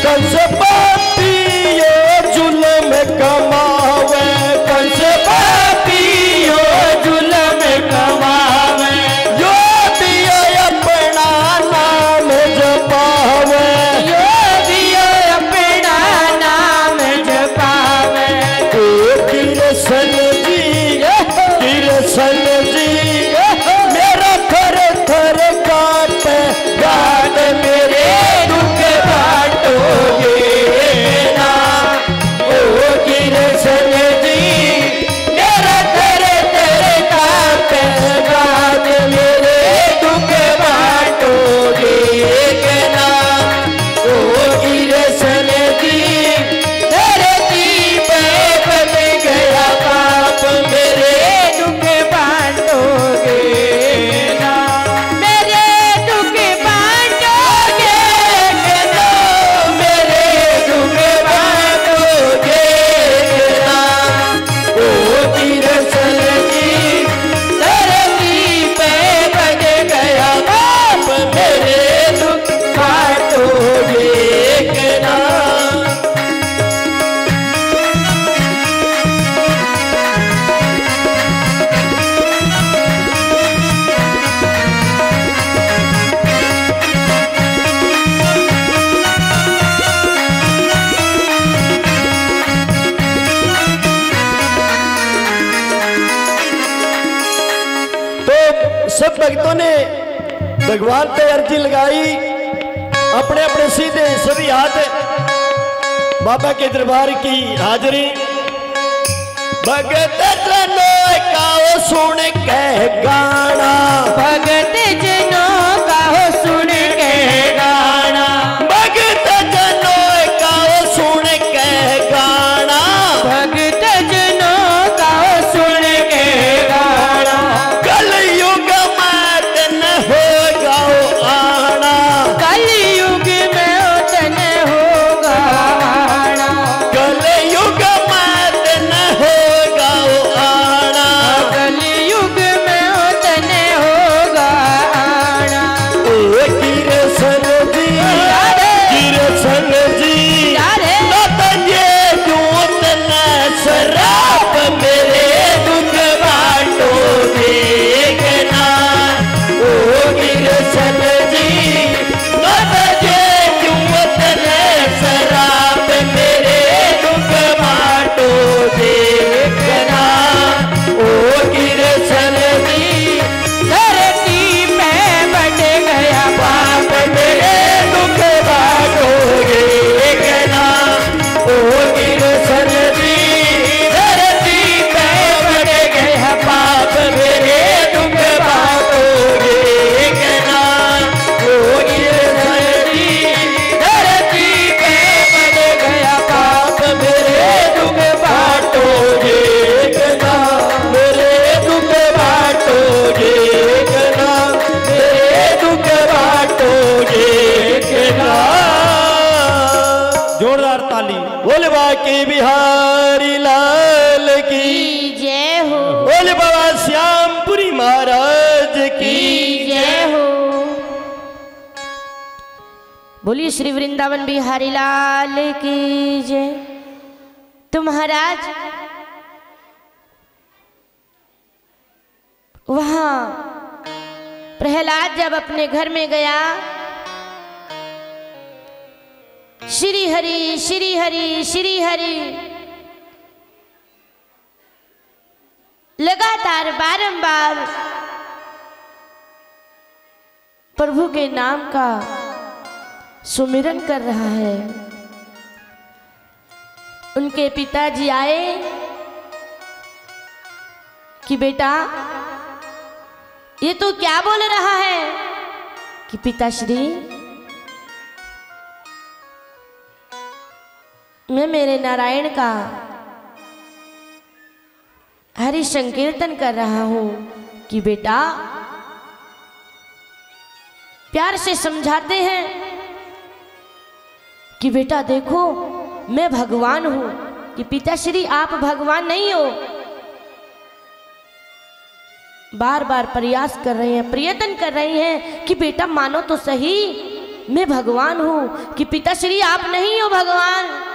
कंस पापी ये जुल्म कमावे कंस पापियो जुल्म कमावे यो दिया अपना नाम जपावे यो दियो अपना नाम जपावे ओ कृष्ण जी कृष्ण जी मेरा थर थर काटे गाट मेरे दुख बांटोगे ना ओ कृष्ण जी मेरा तेरे तेरे काटे गाट मेरे दुख बांटोगे कि ना ओ कृष्ण जी धरती पे बढ़ गया पाप मेरे दुख बांटोगे ना मेरे दुख बांटोगे कि ना मेरे दुख बांटोगे कि ना ओ कृष्ण जी धरती पे बढ़ गया पाप मेरे दुख बांटोगे कि ना तो सब भक्तों ने भगवान पे अर्जी लगाई अपने अपने सीधे सभी हाथ बाबा के दरबार की हाजिरी भगत जनों का सुन के गाना भगत जनों का हो सुन के गाना भगत जनों का सुन के गाना भगत जनों का हो सुन के गाना कलयुग में दिन होगा आना कलयुग में उतन होगा आना कलयुग में दिन होगा आना कलयुग में उतन होगा जोरदार ताली। बोले बाके बिहारी लाल की जय हो, बोले बाबा श्यामपुरी महाराज की जय हो। बोलिए श्री वृंदावन बिहारी लाल की जय। तो महाराज वहां प्रहलाद जब अपने घर में गया, श्री हरि श्री हरि श्री हरि लगातार बारंबार प्रभु के नाम का सुमिरन कर रहा है। उनके पिताजी आए कि बेटा ये तो क्या बोल रहा है? कि पिताश्री मैं मेरे नारायण का हरि संकीर्तन कर रहा हूं। कि बेटा प्यार से समझाते हैं कि बेटा देखो मैं भगवान हूं। कि पिताश्री आप भगवान नहीं हो। बार बार प्रयास कर रहे हैं, प्रयत्न कर रहे हैं कि बेटा मानो तो सही मैं भगवान हूं। कि पिताश्री आप नहीं हो भगवान,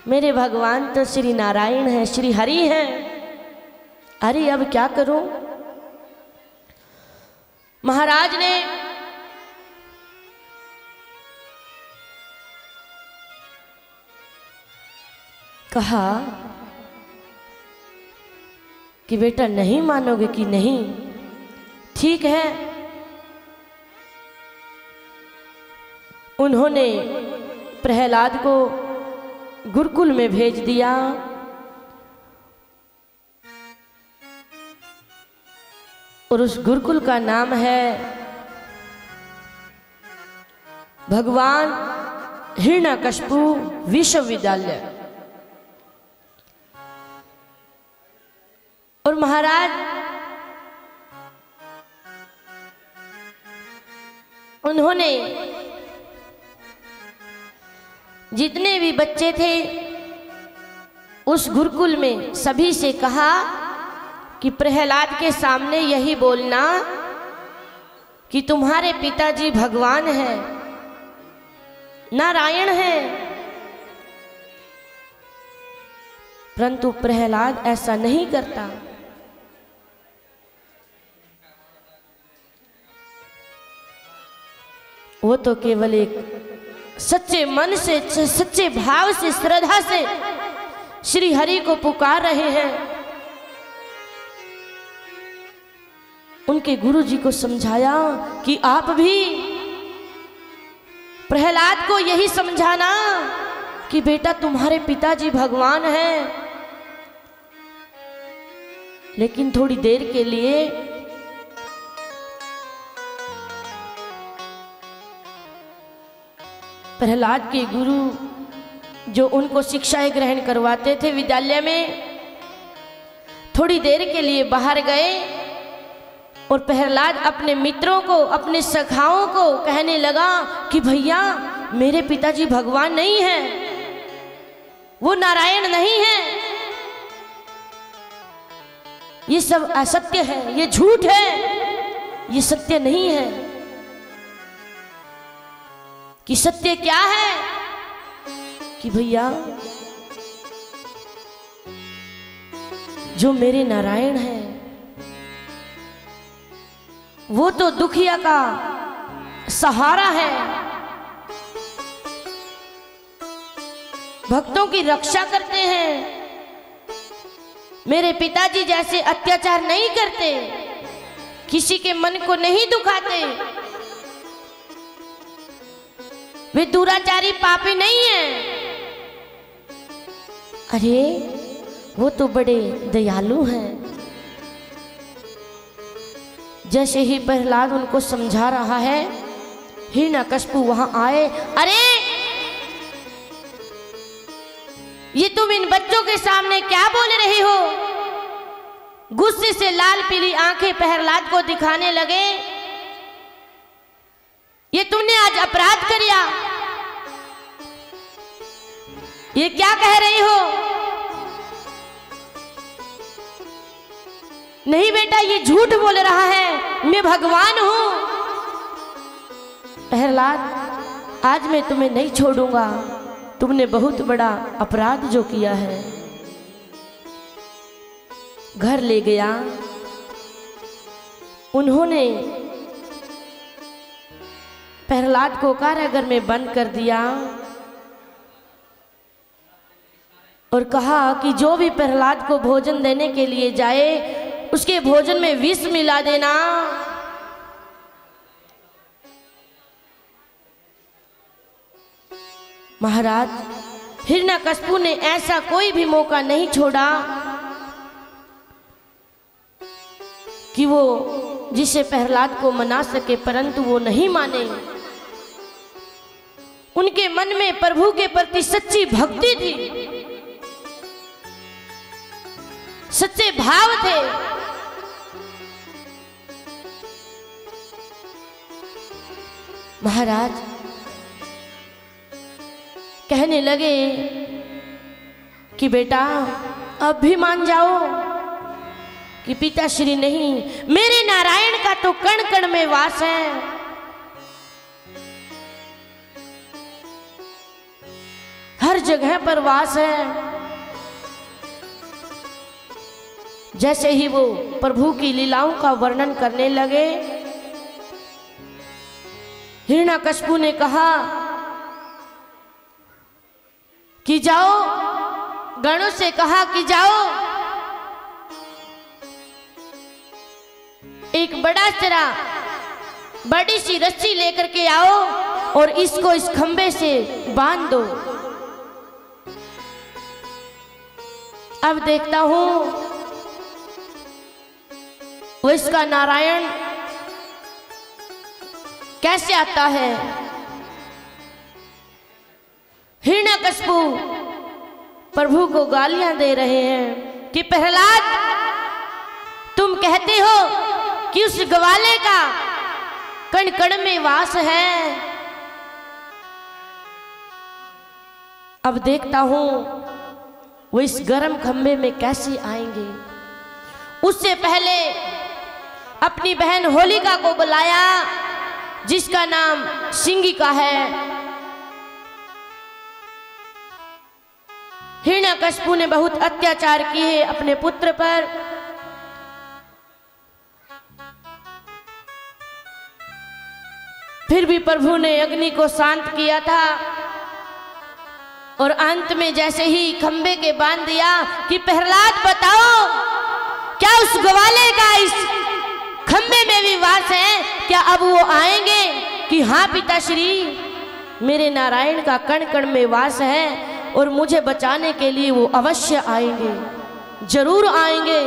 मेरे भगवान तो श्री नारायण है, श्री हरि है। अरे अब क्या करूं? महाराज ने कहा कि बेटा नहीं मानोगे कि नहीं? ठीक है। उन्होंने प्रहलाद को गुरुकुल में भेज दिया। और उस गुरुकुल का नाम है भगवान हिरण्यकशिपु विश्वविद्यालय। और महाराज उन्होंने जितने भी बच्चे थे उस गुरुकुल में सभी से कहा कि प्रहलाद के सामने यही बोलना कि तुम्हारे पिताजी भगवान हैं, नारायण हैं। परंतु प्रहलाद ऐसा नहीं करता। वो तो केवल एक सच्चे मन से, सच्चे भाव से, श्रद्धा से श्री हरि को पुकार रहे हैं। उनके गुरु जी को समझाया कि आप भी प्रहलाद को यही समझाना कि बेटा तुम्हारे पिताजी भगवान हैं। लेकिन थोड़ी देर के लिए प्रहलाद के गुरु जो उनको शिक्षाएं ग्रहण करवाते थे विद्यालय में, थोड़ी देर के लिए बाहर गए और प्रहलाद अपने मित्रों को, अपने सखाओं को कहने लगा कि भैया मेरे पिताजी भगवान नहीं हैं, वो नारायण नहीं है, ये सब असत्य है, ये झूठ है, ये सत्य नहीं है। कि सत्य क्या है? कि भैया जो मेरे नारायण हैं वो तो दुखिया का सहारा है, भक्तों की रक्षा करते हैं। मेरे पिताजी जैसे अत्याचार नहीं करते, किसी के मन को नहीं दुखाते, वे दुराचारी पापी नहीं हैं। अरे वो तो बड़े दयालु हैं। जैसे ही प्रहलाद उनको समझा रहा है, हिरण्यकशिपु वहां आए। अरे ये तुम इन बच्चों के सामने क्या बोल रही हो? गुस्से से लाल पीली आंखें प्रहलाद को दिखाने लगे। ये तुमने आज अपराध किया। ये क्या कह रही हो? नहीं बेटा, ये झूठ बोल रहा है, मैं भगवान हूं। प्रहलाद, आज मैं तुम्हें नहीं छोड़ूंगा। तुमने बहुत बड़ा अपराध जो किया है। घर ले गया, उन्होंने प्रहलाद को कारागार में बंद कर दिया और कहा कि जो भी प्रहलाद को भोजन देने के लिए जाए उसके भोजन में विष मिला देना। महाराज, हिरण्यकशिपु ने ऐसा कोई भी मौका नहीं छोड़ा कि वो जिसे प्रहलाद को मना सके, परंतु वो नहीं माने। उनके मन में प्रभु के प्रति सच्ची भक्ति थी, सच्चे भाव थे। महाराज कहने लगे कि बेटा अब भी मान जाओ कि पिताश्री नहीं, मेरे नारायण का तो कण कण में वास है। हर जगह पर वास है। जैसे ही वो प्रभु की लीलाओं का वर्णन करने लगे, हिरण्यकशिपु ने कहा कि जाओ, गणों से कहा कि जाओ एक बड़ा चरा बड़ी सी रस्सी लेकर के आओ और इसको इस खंबे से बांध दो। अब देखता हूं वो इसका नारायण कैसे आता है। हिरण्यकशिपु प्रभु को गालियां दे रहे हैं कि प्रहलाद, तुम कहते हो कि उस ग्वाले का कण कण में वास है। अब देखता हूं वो इस गर्म खंबे में कैसे आएंगे। उससे पहले अपनी बहन होलिका को बुलाया, जिसका नाम सिंगिका है। हिरण्यकशिपु ने बहुत अत्याचार किए अपने पुत्र पर। फिर भी प्रभु ने अग्नि को शांत किया था और अंत में जैसे ही खंबे के बांध दिया कि प्रहलाद बताओ, क्या उस ग्वाले का इस खंबे में भी वास है? क्या अब वो आएंगे? कि हाँ पिताश्री, मेरे नारायण का कण कण में वास है और मुझे बचाने के लिए वो अवश्य आएंगे, जरूर आएंगे।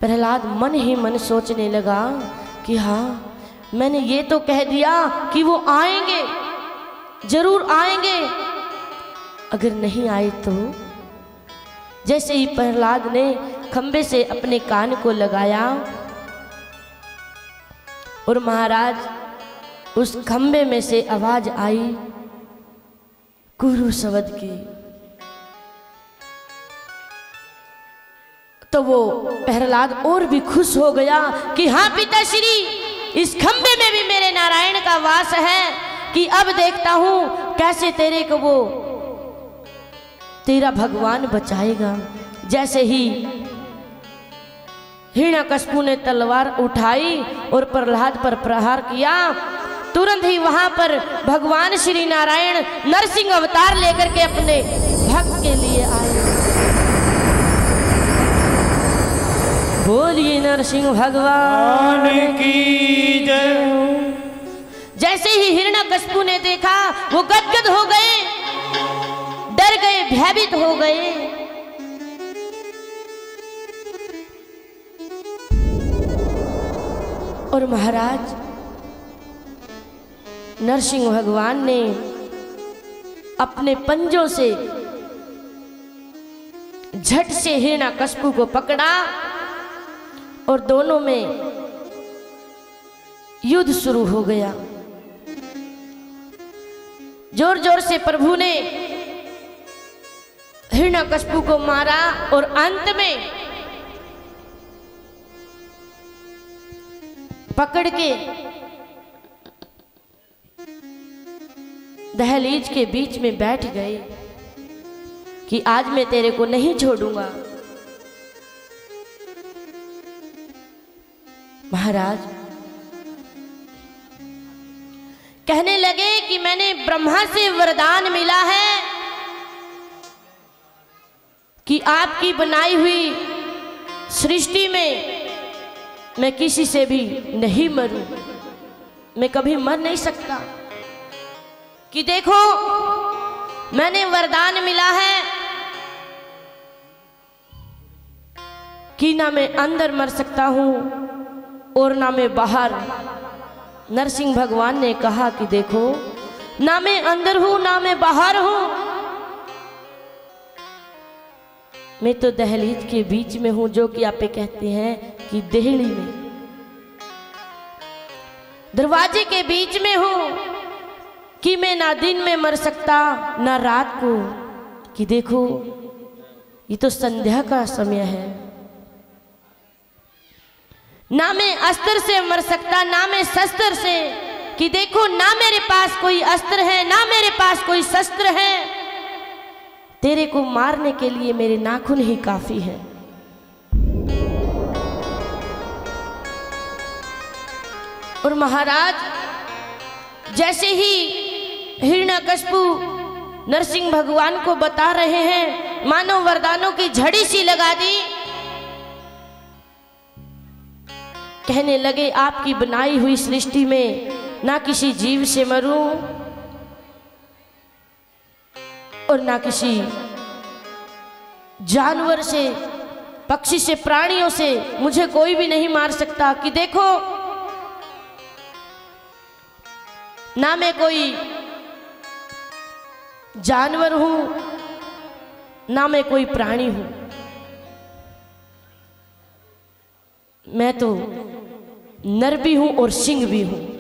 प्रहलाद मन ही मन सोचने लगा कि हाँ, मैंने ये तो कह दिया कि वो आएंगे, जरूर आएंगे। अगर नहीं आए तो? जैसे ही प्रहलाद ने खंबे से अपने कान को लगाया और महाराज उस खंबे में से आवाज आई कुरु शब्द की, तो वो प्रहलाद और भी खुश हो गया कि हाँ पिताश्री, इस खंबे में भी मेरे नारायण का वास है कि अब देखता हूं कैसे तेरे को वो तेरा भगवान बचाएगा। जैसे ही हिरण्यकशिपु ने तलवार उठाई और प्रहलाद पर प्रहार किया, तुरंत ही वहां पर भगवान श्री नारायण नरसिंह अवतार लेकर के अपने भक्त के लिए आए। बोलिए नरसिंह भगवान की जय। जैसे ही हिरण्यकशिपु ने देखा, वो गदगद हो गए, डर गए, भयभीत हो गए। और महाराज नरसिंह भगवान ने अपने पंजों से झट से हिरण्यकशिपु को पकड़ा और दोनों में युद्ध शुरू हो गया। जोर जोर से प्रभु ने हिरण्यकशिपु को मारा और अंत में पकड़ के दहलीज के बीच में बैठ गए कि आज मैं तेरे को नहीं छोड़ूंगा। महाराज कहने लगे कि मैंने ब्रह्मा से वरदान मिला है कि आपकी बनाई हुई सृष्टि में मैं किसी से भी नहीं मरूं, मैं कभी मर नहीं सकता। कि देखो मैंने वरदान मिला है कि ना मैं अंदर मर सकता हूं और ना मैं बाहर। नरसिंह भगवान ने कहा कि देखो ना मैं अंदर हूं ना मैं बाहर हूं, मैं तो दहलीज के बीच में हूं, जो कि आप कहते हैं कि देहली में दरवाजे के बीच में हूं, कि मैं ना दिन में मर सकता ना रात को। कि देखो ये तो संध्या का समय है, ना मैं अस्त्र से मर सकता ना मैं शस्त्र से। कि देखो ना मेरे पास कोई अस्त्र है ना मेरे पास कोई शस्त्र है, तेरे को मारने के लिए मेरे नाखून ही काफी है। और महाराज जैसे ही हिरण्यकशिपु नरसिंह भगवान को बता रहे हैं, मानो वरदानों की झड़ी सी लगा दी। कहने लगे आपकी बनाई हुई सृष्टि में ना किसी जीव से मरूं और ना किसी जानवर से, पक्षी से, प्राणियों से मुझे कोई भी नहीं मार सकता। कि देखो ना मैं कोई जानवर हूं ना मैं कोई प्राणी हूं, मैं तो नर भी हूं और सिंह भी हूं।